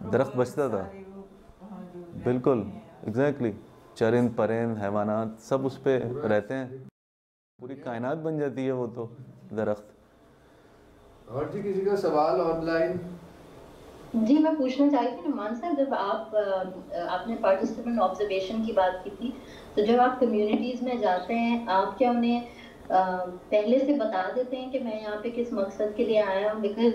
दरख्त बचता था। बिल्कुल, एग्जैक्टली। चरिंद परिंद हैवानात सब उस पे रहते हैं, पूरी कायनात बन जाती है वो तो दरख्त। और जी किसी का सवाल ऑनलाइन? जी मैं पूछना चाहती थी नुमान साहब, जब आपने पार्टिसिपेंट ऑब्जर्वेशन की बात की थी, तो जब आप कम्युनिटीज़ में जाते हैं, आप क्या उन्हें पहले से बता देते हैं कि मैं यहाँ पे किस मकसद के लिए आया हूँ? Because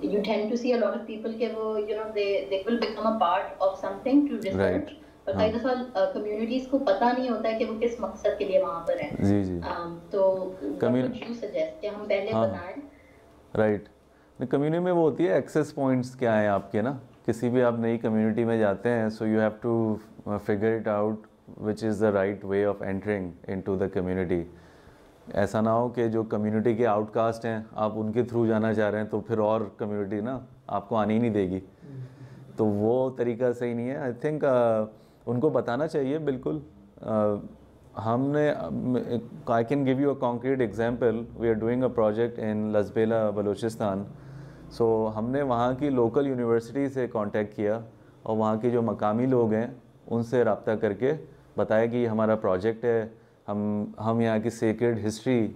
you tend to see a lot of people के वो they will become a part of something to research, पर कई दफा कम्युनिटीज़ को पता नहीं होता है कि वो किस मकसद के लिए वहाँ पर है। जी जी। तो यू सजेस्ट कि हम पहले बताएं? राइट। कम्युनिटी में वो होती है एक्सेस पॉइंट्स क्या हैं आपके ना, किसी भी आप नई कम्युनिटी में जाते हैं, so you have to figure it out which is the right way of entering into the community. ऐसा ना हो कि जो कम्युनिटी के आउटकास्ट हैं आप उनके थ्रू जाना चाह रहे हैं तो फिर और कम्युनिटी ना आपको आनी ही नहीं देगी, तो वो तरीका सही नहीं है। आई थिंक उनको बताना चाहिए बिल्कुल। हमने, I can give you a concrete example, we are doing a project in Lasbela Balochistan. So हमने वहाँ की लोकल यूनिवर्सिटी से कांटेक्ट किया और वहाँ के जो मकामी लोग हैं उनसे रब्ता करके बताया कि हमारा प्रोजेक्ट है, हम यहाँ की सेक्रेड हिस्ट्री,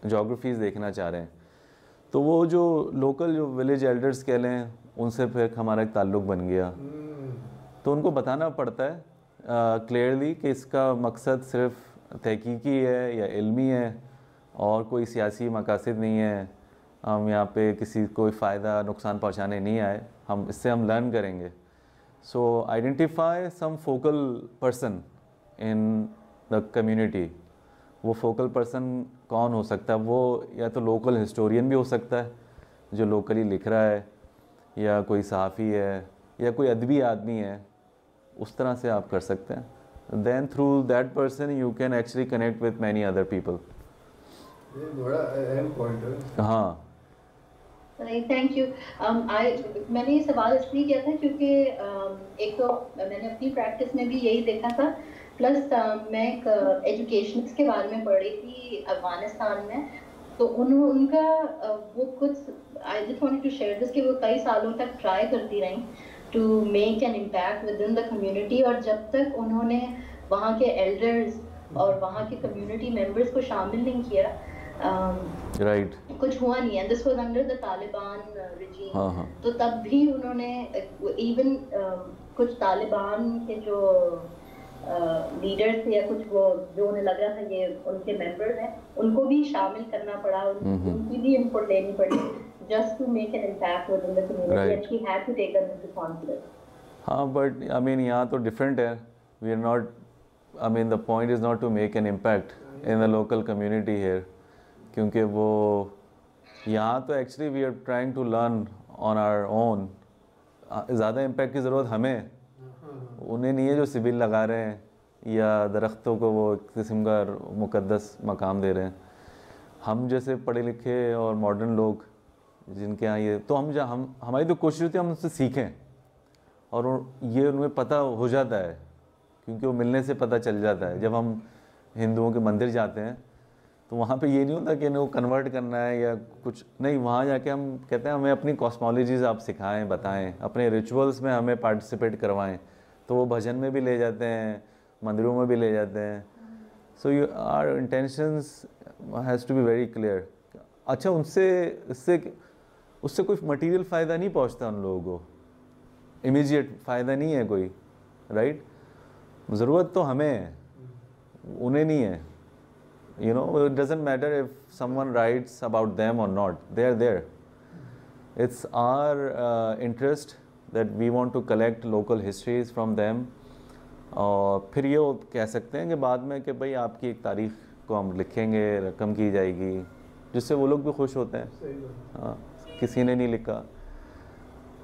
जोग्राफीज़ देखना चाह रहे हैं। तो वो जो लोकल जो विलेज एल्डर्स कह लें, उनसे फिर हमारा एक ताल्लुक़ बन गया। तो उनको बताना पड़ता है क्लियरली कि इसका मकसद सिर्फ तहकीकी है या इल्मी है और कोई सियासी मकासद नहीं है। हम यहाँ पे किसी को फ़ायदा नुकसान पहुँचाने नहीं आए, हम लर्न करेंगे। So identify some focal person in the community. वो फोकल पर्सन कौन हो सकता है? वो या तो लोकल हिस्टोरियन भी हो सकता है जो लोकली लिख रहा है, या कोई सहाफ़ी है, या कोई अदबी आदमी है, उस तरह से आप कर सकते हैं। Then through that person you can actually connect with many other people. ये बड़ा अहम पॉइंट है। हाँ, थैंक यू। मैंने ये सवाल इसलिए किया था क्योंकि एक तो मैंने अपनी प्रैक्टिस में भी यही देखा था, प्लस मैं एक एजुकेशनिस्ट के बारे में पढ़ रही थी अफगानिस्तान में, तो उनका वो कुछ I just wanted to share this कि वो कई सालों तक ट्राई करती रही to make an impact within the community, और जब तक उन्होंने वहाँ के एल्डर्स और वहाँ के कम्युनिटी मेंबर्स को शामिल नहीं किया, राइट, कुछ हुआ नहीं है। This was under the Taliban regime. तो तब भी उन्होंने इवन कुछ तालिबान के जो लीडर्स थे या कुछ वो जो उन्हें लग रहा था ये उनके मेंबर्स हैं, उनको भी शामिल करना पड़ा, उनकी भी इनपुट लेनी पड़ी just to make an impact within the community, right. And she had to take on this responsibility. हाँ, but I mean यहाँ तो different है. We are not, I mean the point is not to make an impact in the local community here, क्योंकि वो यहाँ तो actually we are trying to learn on our own. ज़्यादा impact की ज़रूरत हमें, उन्हें नहीं है जो सिविल लगा रहे हैं या दरख्तों को वो एक किस्म का मुकद्दस मकाम दे रहे हैं। हम जैसे पढ़े लिखे और मॉडर्न लोग जिनके यहाँ ये, तो हमारी तो कोशिश होती है हम उनसे सीखें, और ये उन्हें पता हो जाता है क्योंकि वो मिलने से पता चल जाता है। जब हम हिंदुओं के मंदिर जाते हैं तो वहाँ पे ये नहीं होता कि इन्हें कन्वर्ट करना है या कुछ नहीं, वहाँ जाके हम कहते हैं हमें अपनी कॉस्मोलॉजीज़ आप सिखाएं, बताएं, अपने रिचुअल्स में हमें पार्टिसिपेट करवाएं। तो वो भजन में भी ले जाते हैं, मंदिरों में भी ले जाते हैं। So you our intentions has to be very clear. अच्छा, उससे कोई मटेरियल फ़ायदा नहीं पहुंचता उन लोगों को, इमीडिएट फ़ायदा नहीं है कोई, राइट? ज़रूरत तो हमें है, उन्हें नहीं है। You know, it doesn't matter if someone writes about them और not, they are there. It's our interest that we want to collect local histories from them, और फिर ये कह सकते हैं कि बाद में कि भाई आपकी एक तारीख़ को हम लिखेंगे, रकम की जाएगी, जिससे वो लोग भी खुश होते हैं। हाँ, किसी ने नहीं लिखा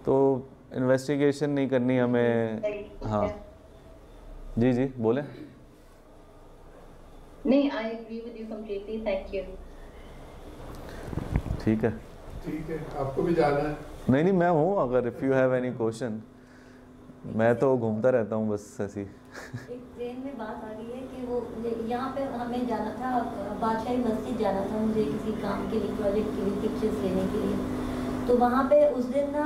तो इन्वेस्टिगेशन नहीं करनी हमें। हाँ जी जी बोले। नहीं, I agree with you completely, thank you. ठीक है, आपको भी जाना है? नहीं, मैं हूँ, अगर if you have any question मैं तो घूमता रहता हूँ बस ऐसी। एक ट्रेन में बात आ गई है कि वो यहाँ पे हमें जाना था, बादशाही मस्जिद जाना था मुझे किसी काम के लिए, प्रोजेक्ट के लिए, पिक्चर्स लेने के लिए। तो वहाँ पे उस दिन ना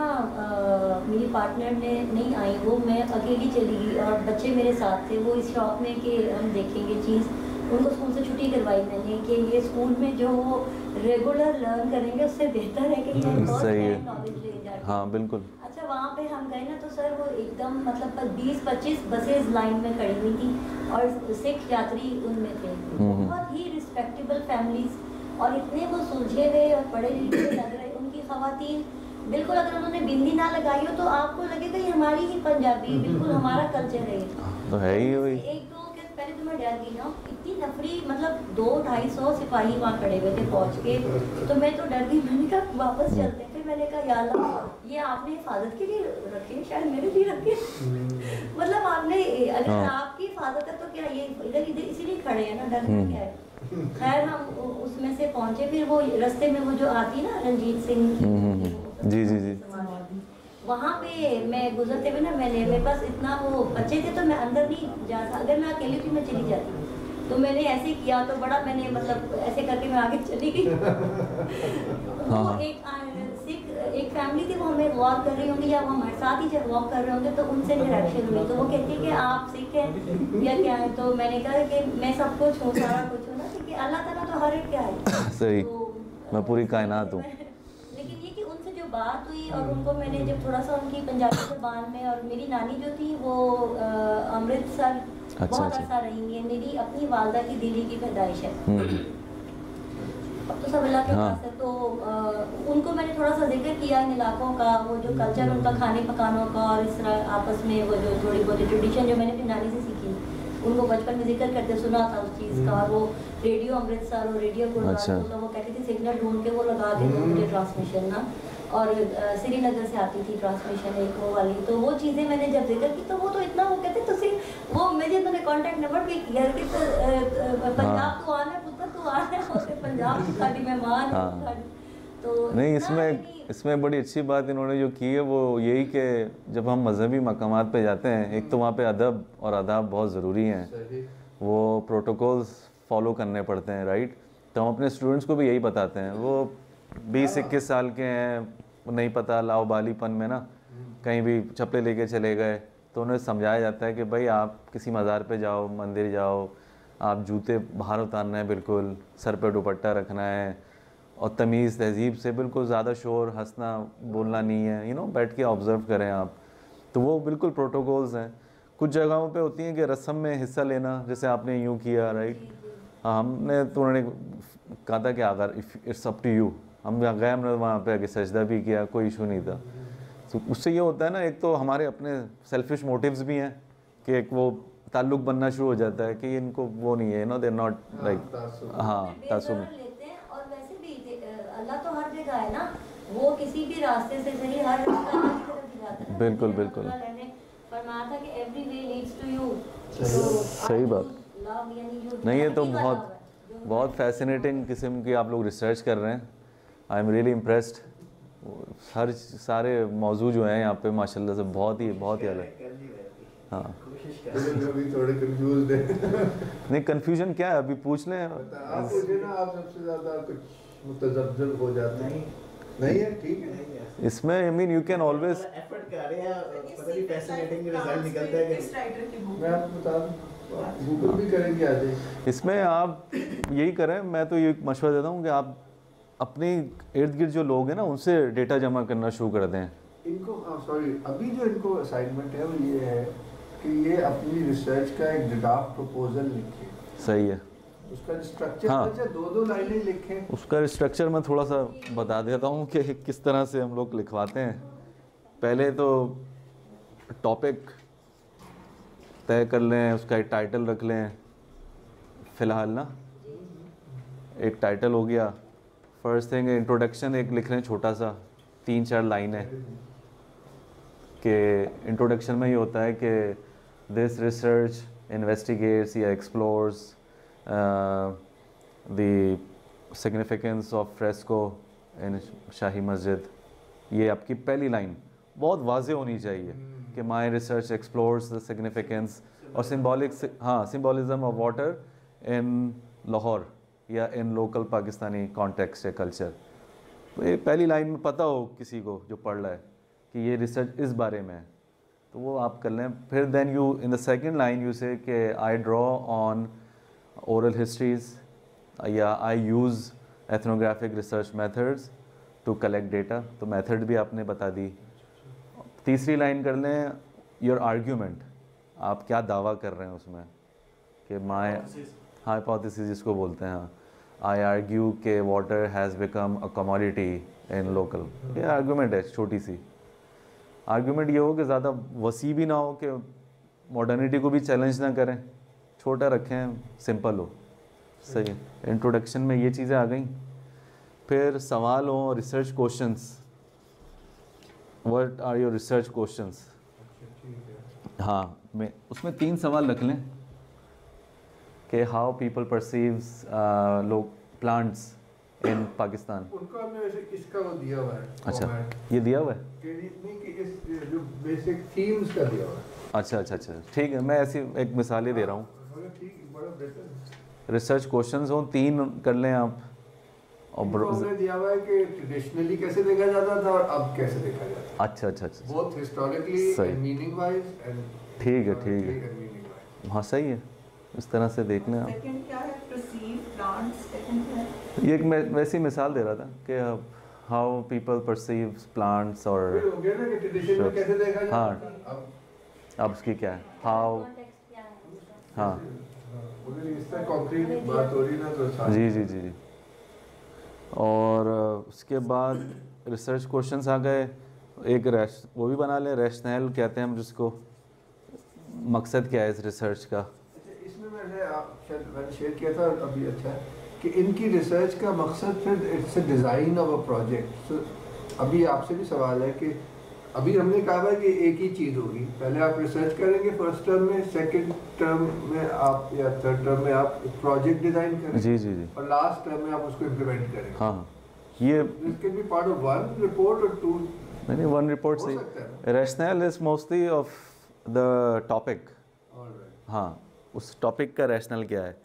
मेरी पार्टनर ने नहीं आई वो, मैं अकेली चली गई और बच्चे मेरे साथ थे। वो इस शौक में कि हम देखेंगे चीज़, उनको स्कूल से छुट्टी करवाई मैंने कि ये स्कूल में जो वो रेगुलर लर्न करेंगे उससे बेहतर है कि ये सही है। नॉलेज ले जाके। हाँ बिल्कुल। अच्छा वहाँ पे हम गए ना तो सर वो एकदम मतलब 20-25 बसेस लाइन में खड़ी हुई थी और सिख यात्री उनमें थे, बहुत ही रिस्पेक्टेबल फैमिलीज और इतने वो सुलझे हुए और पढ़े लिखे लग रहे। उनकी खवातीन बिल्कुल, अगर उन्होंने बिंदी ना लगाई हो तो आपको लगेगा ये हमारी ही पंजाबी, बिल्कुल हमारा कल्चर है। तो है ही वही। एक दो के पहले तो मैं डर गई ना, इतनी नफरी, मतलब 200-250 सिपाही वहाँ खड़े हुए थे पहुँच के, तो मैं तो डर गई। मैंने कहा वापस चलते हैं। फिर मैंने कहा या अल्लाह ये आपने हिफाजत के लिए रखे, शायद मेरे लिए रखे। मतलब आपने अगर आपकी हिफाजत है तो क्या ये इधर इधर इसीलिए खड़े हैं ना, डरना क्या है। खैर हम उसमें से पहुंचे, फिर वो रास्ते में वो जो आती ना रंजीत सिंह की, जी जी जी, वहाँ पे मैं गुजरते हुए ना, मेरे पास इतना वो बच्चे थे तो मैं अंदर नहीं जा सकता, अगर मैं अकेली थी मैं चली जाती। तो मैंने ऐसे किया तो बड़ा मैंने मतलब ऐसे करके मैं आगे चली गई। वो एक फैमिली थी, वो हमें वॉक कर रही होंगी या वो हमारे साथ ही जब वॉक कर रहे होंगे तो उनसे इंटरेक्शन हुई। तो वो कहती है कि आप सिख हैं या क्या है, तो मैंने कहा कि मैं सब कुछ हूँ, सारा कुछ हूँ ना, क्योंकि अल्लाह ताला तो हर एक क्या है। सही, तो मैं पूरी कायनात हूँ। लेकिन ये कि उनसे जो बात हुई और उनको मैंने जब थोड़ा सा उनकी पंजाबी ज़बान में, और मेरी नानी जो थी वो अमृतसर बहुत अच्छा रही है, मेरी अपनी वालदा की दिल्ली की पैदाइश है, अब तो सब अल्लाह के पास है। तो उनको मैंने थोड़ा सा जिक्र किया इन इलाकों का, वो जो कल्चर उनका खाने पकानों का, और इस तरह आपस में वो जो थोड़ी बहुत ट्रेडिशन जो मैंने अपनी नानी से सीखी, उनको बचपन में जिक्र करते सुना था उस चीज़ का। और वो रेडियो अमृतसर और रेडियो गुरुदासपुर का वो कहती थी सिग्नल ढूंढ के वो लगा देते मुझे ट्रांसमिशन ना, और श्रीनगर से आती थी ट्रांसमिशन एक वो वाली। तो वो चीज़ें मैंने जब जिक्र की तो वो तो इतना वो कहते तुसी वो मुझे उन्होंने कॉन्टैक्ट नंबर भी किया कि पंजाब तो आना पुत्र तो आना होते पंजाब साड़ी मेहमान। तो नहीं, इसमें बड़ी अच्छी बात इन्होंने जो की है वो यही कि जब हम मजहबी मकामात पे जाते हैं, एक तो वहाँ पे अदब और आदाब बहुत ज़रूरी हैं, वो प्रोटोकॉल्स फॉलो करने पड़ते हैं, राइट। तो हम अपने स्टूडेंट्स को भी यही बताते हैं। वो 20-21 साल के हैं, नहीं पता लाओबालीपन में ना कहीं भी चप्पले लेके चले गए, तो उन्हें समझाया जाता है कि भाई आप किसी मज़ार पे जाओ, मंदिर जाओ, आप जूते बाहर उतारना है, बिल्कुल सर पे दुपट्टा रखना है, और तमीज़ तहजीब से, बिल्कुल ज़्यादा शोर हंसना बोलना नहीं है, यू नो, बैठ के ऑब्ज़र्व करें आप। तो वो बिल्कुल प्रोटोकॉल्स हैं। कुछ जगहों पे होती हैं कि रस्म में हिस्सा लेना, जैसे आपने यूँ किया, राइट। हाँ, हमने तो उन्होंने कहा था कि अगर इट्स अप टू यू, हम गए, हमने वहाँ पे आके सजदा भी किया, कोई इशू नहीं था। तो उससे ये होता है ना, एक तो हमारे अपने सेल्फिश मोटिव्स भी हैं कि एक वो ताल्लुक़ बनना शुरू हो जाता है कि इनको वो नहीं है, you no, they not like, हाँ तासुब। अल्लाह तो हर जगह है ना, वो किसी भी रास्ते से सही हर रास्ता अल्लाह की तरफ ही जाता है। बिल्कुल बिल्कुल, फरमाया था कि every way leads to you. सही बात। नहीं, ये तो बहुत फैसिनेटिंग किस्म की आप लोग रिसर्च कर रहे हैं। I am really impressed. हर सारे मौजू जो हैं यहाँ पे माशाल्लाह से बहुत ही अलग। हाँ, थोड़े कंफ्यूज हैं। नहीं, कंफ्यूजन क्या है, अभी पूछ लें आप पूछे ना, आप सबसे ज़्यादा कुछ मुतज़ब्ज़ब हो जाते हैं। नहीं है, ठीक है। इसमें I mean you can always effort कर रहे हैं, पता नहीं फैसिनेटिंग रिजल्ट निकलता है कि मैं आपको बता दूं, गूगल भी करेंगे आज। इसमें आप यही करें, मैं तो ये मशवरा देता हूँ कि आप अपने इर्द गिर्द जो लोग हैं ना उनसे डेटा जमा करना शुरू कर दें। इनको सॉरी, अभी जो इनको असाइनमेंट है वो ये है कि ये अपनी रिसर्च का एक ड्राफ्ट प्रपोजल लिखें। सही है। उसका स्ट्रक्चर, हाँ, अच्छा 2-2 लाइनें लिखें। उसका स्ट्रक्चर मैं थोड़ा सा बता देता हूँ कि किस तरह से हम लोग लिखवाते हैं। पहले तो टॉपिक तय कर लें, उसका एक टाइटल रख लें। फ़िलहाल ना एक टाइटल हो गया। फर्स्ट थिंग इंट्रोडक्शन एक लिख लें, छोटा सा 3-4 लाइनें कि इंट्रोडक्शन में ये होता है कि दिस रिसर्च इन्वेस्टिगेट्स या explores the significance of fresco in Shahi Masjid. ये आपकी पहली लाइन। बहुत वाज़े होनी चाहिए कि my research explores the significance और symbolism of water in Lahore या इन लोकल पाकिस्तानी कॉन्टेक्स्ट या कल्चर। तो ये पहली लाइन में पता हो किसी को जो पढ़ रहा है कि ये रिसर्च इस बारे में है, तो वो आप कर लें। फिर then you in the second line you say कि I draw on oral histories या I use ethnographic research methods to collect data, तो मेथड भी आपने बता दी। तीसरी लाइन कर लें योर आर्ग्यूमेंट, आप क्या दावा कर रहे हैं उसमें कि माई हाइपोथेसिस जिसको बोलते हैं, आई आर्ग्यू के water has become a commodity in local, ये आर्ग्यूमेंट है। छोटी सी आर्ग्यूमेंट ये हो कि ज़्यादा वसी भी ना हो कि मॉडर्निटी को भी चैलेंज ना करें, छोटा रखें, सिंपल हो। सही है, इंट्रोडक्शन में ये चीज़ें आ गई। फिर सवाल हो research questions, what are your research questions. हाँ, मैं उसमें 3 सवाल रख लें कि हाउ पीपल परसीव्स लोग प्लांट्स इन पाकिस्तान। उनको हमने वैसे किसका वो दिया हुआ है। अच्छा, ये दिया हुआ है नहीं कि इस जो बेसिक थीम्स का दिया हुआ है। अच्छा, ठीक है, मैं ऐसी एक मिसाल ही दे रहा हूँ। ठीक, बड़ा बेहतर। रिसर्च क्वेश्चंस हो 3 कर लें आप। और हमने दिया हुआ है कि ट्रेडिशनली कैसे देखा जाता था और अब कैसे देखा जाता है। अच्छा, both historically and meaning wise and ठीक है। हाँ सही है, इस तरह से देख लें आप। सेकंड क्या है, परसीव प्लांट्स। सेकंड क्या है, ये एक मैं वैसी मिसाल दे रहा था कि हाउ पीपल परसीव प्लांट्स और हो गया ना कि ट्रेडिशन में कैसे देखा जाता हाँ, था। अब उसकी क्या है, हाउ। हाँ इससे कॉन्क्रीट बात हो रही ना तो जी। और उसके बाद रिसर्च क्वेश्चंस आ गए। एक वो भी बना लें, रैशनल कहते हैं हम जिसको, मकसद क्या है इस रिसर्च का। इसमें मैंने शेयर किया था अभी, अच्छा है कि इनकी रिसर्च का मकसद फिर it's a design of a project. अभी आपसे भी सवाल है कि अभी हमने कहा है कि एक ही चीज़ होगी, पहले आप रिसर्च करेंगे फर्स्ट टर्म में, सेकंड टर्म में आप या थर्ड टर्म में आप प्रोजेक्ट डिज़ाइन करेंगे। जी, और लास्ट टर्म में आप उसको इम्प्लीमेंट करेंगे। हाँ, ये this can be part of one report और 2। नहीं, 1 रिपोर्ट से rational is mostly of the topic. हाँ, उस टॉपिक का रैशनल क्या है,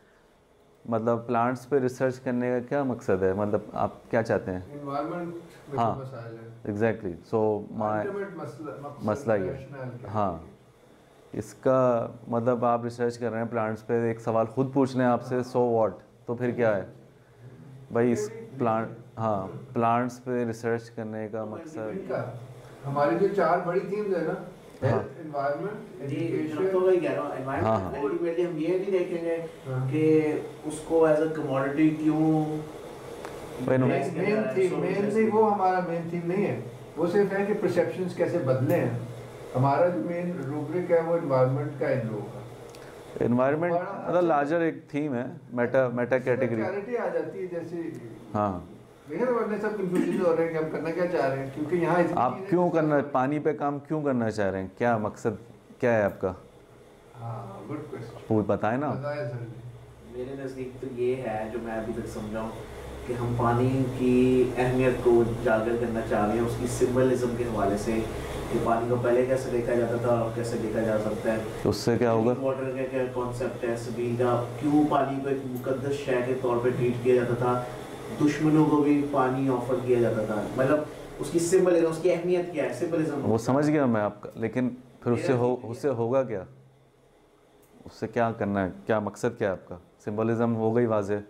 मतलब प्लांट्स पे रिसर्च करने का क्या मकसद है, मतलब आप क्या चाहते हैं। एनवायरनमेंट हाँ, एग्जैक्टली। सो माय मसला ये, हाँ, इसका मतलब आप रिसर्च कर रहे हैं प्लांट्स पे, एक सवाल खुद पूछ लें आपसे, सो व्हाट, तो फिर क्या है भाई इस प्लांट्स पे रिसर्च करने का मकसद। हमारी जो 4 बड़ी थीम्स है ना, एनवायरमेंट, एजुकेशन, तो वही कह रहा हूं, एनवायरमेंट अल्टीमेटली हम ये नहीं देखेंगे कि उसको एज अ कमोडिटी क्यों। मेन थीम वो हमारा मेन थीम नहीं है, वो सिर्फ है कि परसेप्शंस कैसे बदले हैं। हमारा जो मेन रूब्रिक है वो एनवायरनमेंट का इन लोगों का। एनवायरनमेंट मतलब लार्जर एक थीम है, मेटा कैटेगरी आ जाती है जैसे। हाँ, सब कंफ्यूजन हो रहे हैं कि हम करना क्या चाह रहे हैं, क्योंकि यहाँ आप क्यों करना, पानी पे काम क्यों करना चाह रहे हैं, क्या मकसद क्या है आपका। हाँ, गुड क्वेश्चन, वो बताएं ना। मेरे नज़दीक तो ये है जो मैं अभी तक समझाऊँ कि हम पानी की अहमियत को उजागर करना चाह रहे हैं उसकी सिंबलिज्म के हवाले से, कि पानी को पहले कैसे देखा जाता था और कैसे देखा जा सकता है। तो उससे क्या होगा, वाटर का क्या कॉन्सेप्ट है, सभी का क्यों पानी को एक मुकद्दस शय के तौर पे ट्रीट किया जाता था, दुश्मनों को भी पानी ऑफर किया जाता था, मतलब उसकी सिंबलिज्म, उसकी अहमियत क्या है, सिंबलिज्म। वो समझ गया मैं आपका, लेकिन फिर उससे होगा क्या, उससे क्या करना है, क्या मकसद क्या है आपका। सिंबलिज्म हो गई वाजे,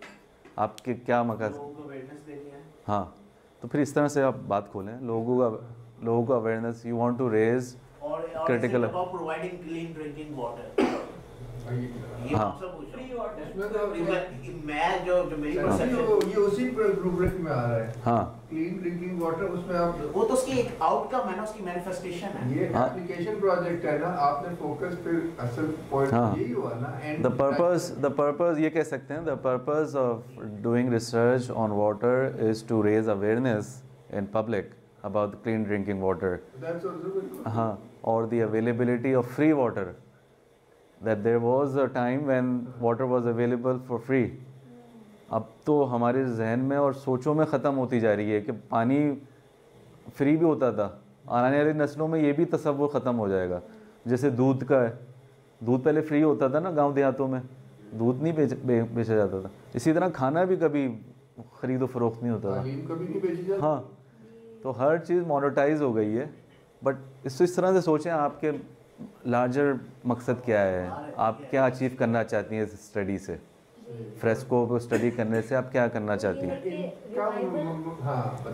आपके क्या मकसद। लोगों को अवेयरनेस देनी है। हाँ, तो फिर इस तरह से आप बात खोलें, लोगों को awareness, you want to raise critical providing clean drinking water. ये हाँ, आपसे पूछ रहा हूं, मैं जो मेरी परसेप्शन ये उसी रूब्रिक में आ रहा है। हाँ, क्लीन ड्रिंकिंग वाटर, उसमें आप वो तो उसकी एक आउटकम है ना, उसकी मैनिफेस्टेशन है। ये एप्लीकेशन प्रोजेक्ट है ना, आपने फोकस फिर असल पॉइंट यही हुआ ना। द पर्पस ये कह सकते हैं, the purpose of doing research on water is to raise awareness in public about clean drinking water. हाँ, और the availability of free water, that there was a time when water was available for free। अब तो हमारे जहन में और सोचों में ख़त्म होती जा रही है कि पानी फ्री भी होता था, और आने वाली नस्लों में ये भी तसव्वुर ख़त्म हो जाएगा। जैसे दूध का है, दूध पहले फ्री होता था ना गांव देहातों में, दूध नहीं बेचा जाता था। इसी तरह खाना भी कभी ख़रीदो फरोख्त नहीं होता था, कभी नहीं बेची जाती। हाँ, तो हर चीज़ मोनेटाइज हो गई है। बट इसको इस तरह से सोचें, आपके लार्जर मकसद क्या है, आप क्या अचीव करना चाहती हैं इस स्टडी से, फ्रेस्को को स्टडी करने से आप क्या करना चाहती हैं?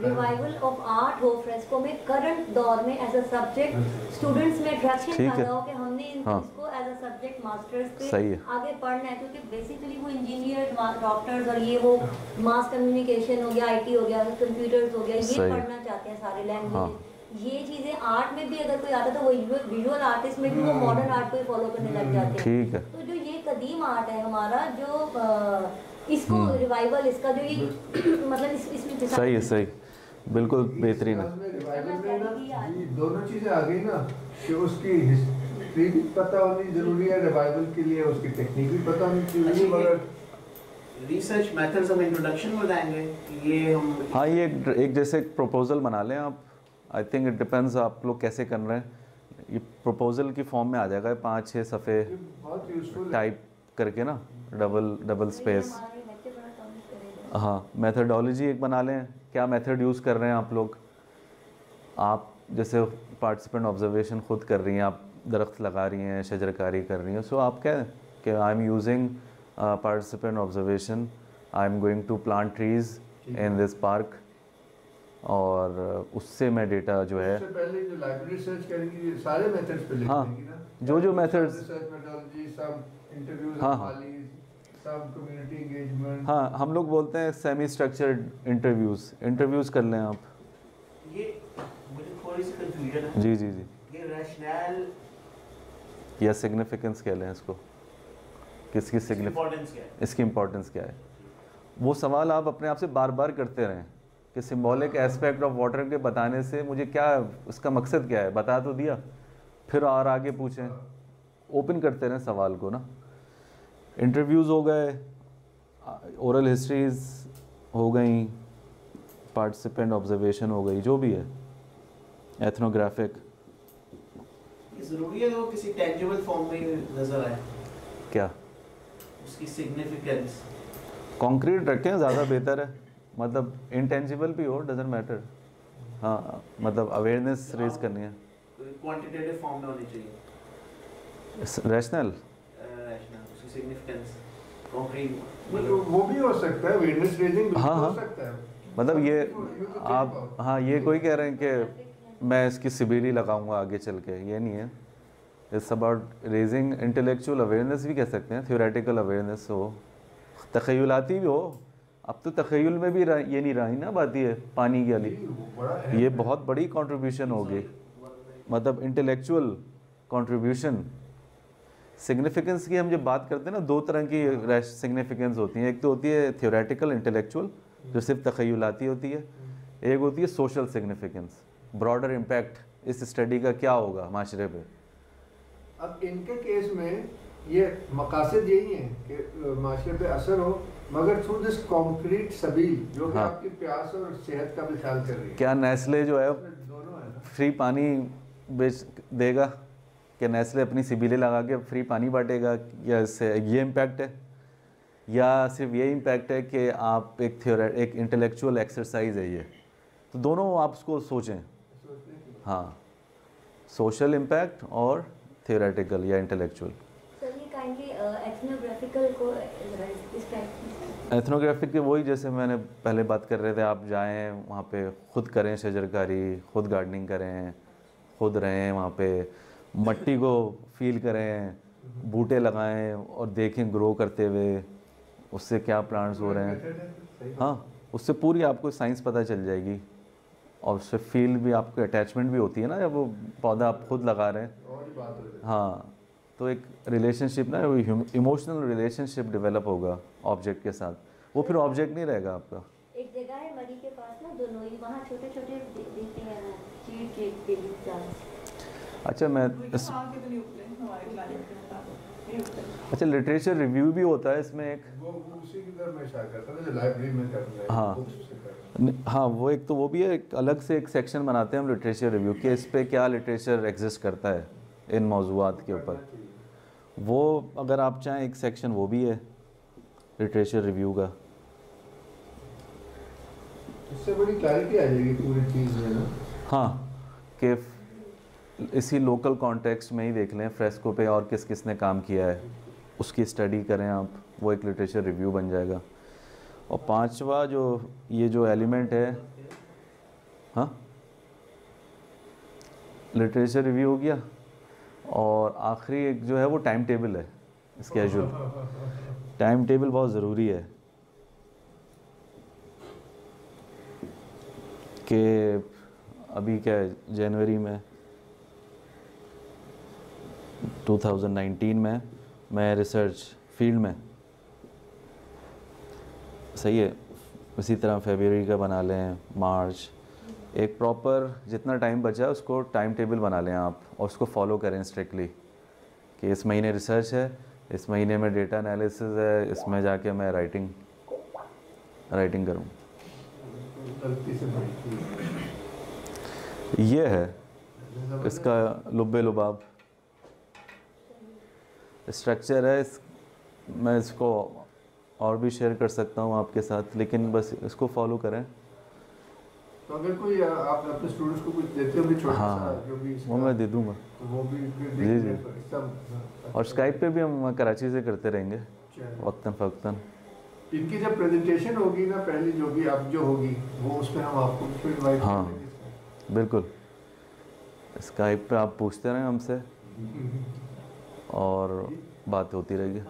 रिवाइवल ऑफ आर्ट हो फ्रेस्को में करंट दौर में एज अ सब्जेक्ट स्टूडेंट्स में अट्रैक्शन पैदा हो कि हमने इसको एज अ सब्जेक्ट मास्टर्स पे आगे पढ़ना है, क्योंकि बेसिकली वो इंजीनियर, डॉक्टर्स और ये वो मास कम्युनिकेशन हो गया, IT हो गया, कंप्यूटर्स हो गया, ये पढ़ना चाहते हैं सारे लैंग्वेज। ये चीजें आर्ट में भी अगर कोई आता तो वो विजुअल आर्टिस्ट में भी वो मॉडर्न आर्ट को फॉलो करने लग जाते हैं। ठीक है। तो जो ये कदीम आर्ट है हमारा, जो इसको रिवाइवल, इसका जो ये मतलब इसमें सही है, सही, बिल्कुल बेहतरीन है। दोनों चीजें आ गई ना कि उसकी हिस्ट्री भी पता होनी जरूरी है रिवाइवल के लिए, उसकी टेक्निक भी पता होनी चाहिए। मगर रिसर्च मेथड्स हम इंट्रोडक्शन में बताएंगे ये हम, हाँ, ये एक जैसे प्रपोजल बना लें आप। आई थिंक इट डिपेंड्स आप लोग कैसे कर रहे हैं। ये प्रपोजल की फॉर्म में आ जाएगा, 5-6 सफ़े टाइप करके ना, डबल स्पेस। हाँ, मेथडोलॉजी एक बना लें, क्या मेथड यूज़ कर रहे हैं आप लोग। आप जैसे पार्टिसिपेंट ऑब्जर्वेशन खुद कर रही हैं, आप दरख्त लगा रही हैं, शजरकारी कर रही हैं, सो आप क्या कि I am using participant observation, I am going to plant trees in this park, और उससे मैं डेटा जो है उससे पहले जो लाइब्रेरी सर्च करेंगी सारे मेथड्स पे लिख देंगी ना, जो मेथड्स, रिसर्च मेथोडोलॉजी, सब इंटरव्यूज, हाँ, सब कम्युनिटी एंगेजमेंट। हाँ, हम लोग बोलते हैं सेमी स्ट्रक्चर्ड इंटरव्यूज़ कर लें आप। ये मुझे थोड़ी सी कंफ्यूजन है। जी, ये रैशनल या सिग्निफिकेंस कह लें इसको, किसकी सिग्निफिकेंस क्या है, इसकी इम्पोर्टेंस क्या है, वो सवाल आप अपने आप से बार बार करते रहें कि सिंबॉलिक एस्पेक्ट ऑफ वाटर के बताने से मुझे क्या, उसका मकसद क्या है, बता तो दिया, फिर और आगे पूछें, ओपन करते रहें सवाल को ना। इंटरव्यूज़ हो गए, ओरल हिस्ट्रीज हो गई, पार्टिसिपेंट ऑब्जर्वेशन हो गई, जो भी है, एथनोग्राफिक। ज़रूरी है वो किसी टेंजिबल फॉर्म में नज़र आए, क्या उसकी सिग्निफिकेंस कॉन्क्रीट रखें, ज़्यादा बेहतर है। मतलब इनटेंजिबल भी हो, डजेंट मैटर। हाँ, मतलब अवेयरनेस रेज करनी है, क्वांटिटेटिव फॉर्म में होनी चाहिए, रैशनल उसकी सिग्निफिकेंस कॉन्क्रीट, वो भी हो सकता है, अवेयरनेस रेजिंग भी हाँ, हो हाँ, सकता है। मतलब ये आप, हाँ, ये कोई कह रहे हैं कि मैं इसकी सिबिली लगाऊंगा आगे चल के, ये नहीं है। It's about raising intellectual awareness भी कह सकते हैं, थ्योरेटिकल अवेयरनेस हो, तख़य्युलाती भी हो। अब तो तख़य्युल में भी ये नहीं रही ना बात, ये पानी की वाली, ये बहुत बड़ी कंट्रीब्यूशन होगी, मतलब इंटेलेक्चुअल कंट्रीब्यूशन। सिग्निफिकेंस की हम जब बात करते हैं ना, दो तरह की सिग्निफिकेंस होती हैं, एक तो होती है थ्योरेटिकल इंटेलेक्चुअल जो सिर्फ तख़य्युलाती होती है, एक होती है सोशल सिग्निफिकेंस, ब्रॉडर इम्पैक्ट इस स्टडी का क्या होगा माशरे पे। अब इनके केस में ये मकासद यही है कि माशरे पे असर हो, मगर थ्रू दिस कॉन्क्रीट सबील जो कि आपकी प्यास और सेहत का भी ख्याल कर रही है। क्या नेस्ले जो है दोनों है ना, फ्री पानी बेच देगा, क्या नेस्ले अपनी सिबिलें लगा के फ्री पानी बांटेगा, या इससे ये इम्पैक्ट है, या सिर्फ ये इम्पैक्ट है कि आप एक इंटेलेक्चुअल एक्सरसाइज है ये। तो दोनों आप उसको सोचें, हाँ, सोशल इम्पैक्ट और थियोरेटिकल या इंटेलेक्चुअल। एथनोग्राफिक के वही जैसे मैंने पहले बात कर रहे थे, आप जाएं वहाँ पे खुद करें शजरकारी, खुद गार्डनिंग करें, खुद रहें वहाँ पे, मट्टी को फील करें, बूटे लगाएं और देखें ग्रो करते हुए उससे क्या प्लांट्स हो रहे हैं। हाँ, उससे पूरी आपको साइंस पता चल जाएगी, और उससे फील भी, आपको अटैचमेंट भी होती है ना, जब वो पौधा आप खुद लगा रहे हैं। हाँ, तो एक रिलेशनशिप ना, इमोशनल रिलेशनशिप डेवलप होगा ऑब्जेक्ट के साथ, वो फिर ऑब्जेक्ट नहीं रहेगा आपका। एक जगह है मरी के पास ना, दोनों वहाँ छोटे छोटे दिखते हैं वो चीड़ प्लांट्स। अच्छा, मैं अच्छा, लिटरेचर रिव्यू भी होता है इसमें एक, वो उसी की तरह मैं शायद करता था जो लाइब्रेरी में करता है। हाँ, हाँ वो एक तो वो भी है, एक अलग से एक सेक्शन बनाते हैं हम लिटरेचर रिव्यू के, इस पे क्या लिटरेचर एग्जिस्ट करता है इन मौजूआत के ऊपर। वो अगर आप चाहें एक सेक्शन वो भी है लिटरेचर रिव्यू का। इससे बड़ी क्लैरिटी आ जाएगी पूरी चीज़ में ना। हाँ कि इसी लोकल कॉन्टेक्स्ट में ही देख लें फ्रेस्को पे और किस किस ने काम किया है, उसकी स्टडी करें आप, वो एक लिटरेचर रिव्यू बन जाएगा। और पांचवा जो ये जो एलिमेंट है, हाँ लिटरेचर रिव्यू हो गया, और आखिरी एक जो है वो टाइम टेबल है, स्केड्यूल। टाइम टेबल बहुत ज़रूरी है कि अभी क्या है, जनवरी में 2019 में मैं रिसर्च फील्ड में, सही है, इसी तरह फरवरी का बना लें, मार्च, एक प्रॉपर जितना टाइम बचा है उसको टाइम टेबल बना लें आप, और उसको फॉलो करें स्ट्रिक्टली कि इस महीने रिसर्च है, इस महीने में डेटा एनालिसिस है, इसमें जाके मैं राइटिंग करूँ। ये है इसका लुब्बे लुबाब स्ट्रक्चर है। मैं इसको और भी शेयर कर सकता हूँ आपके साथ, लेकिन बस इसको फॉलो करें। तो अगर कोई आप अपने स्टूडेंट्स को कुछ देते हो भी छोटा सा जो भी वो मैं दे दूँगा, तो वो भी जी जी। और स्काइप पे भी हम कराची से करते रहेंगे वक्तन फ़वक्तन। इनकी जब प्रेजेंटेशन होगी ना पहली जो भी अब जो होगी वो उसमें हम आपको फिर इनवाइट हाँ करेंगे। बिल्कुल, स्काइप पे आप पूछते रहें हमसे और बात होती रहेगी।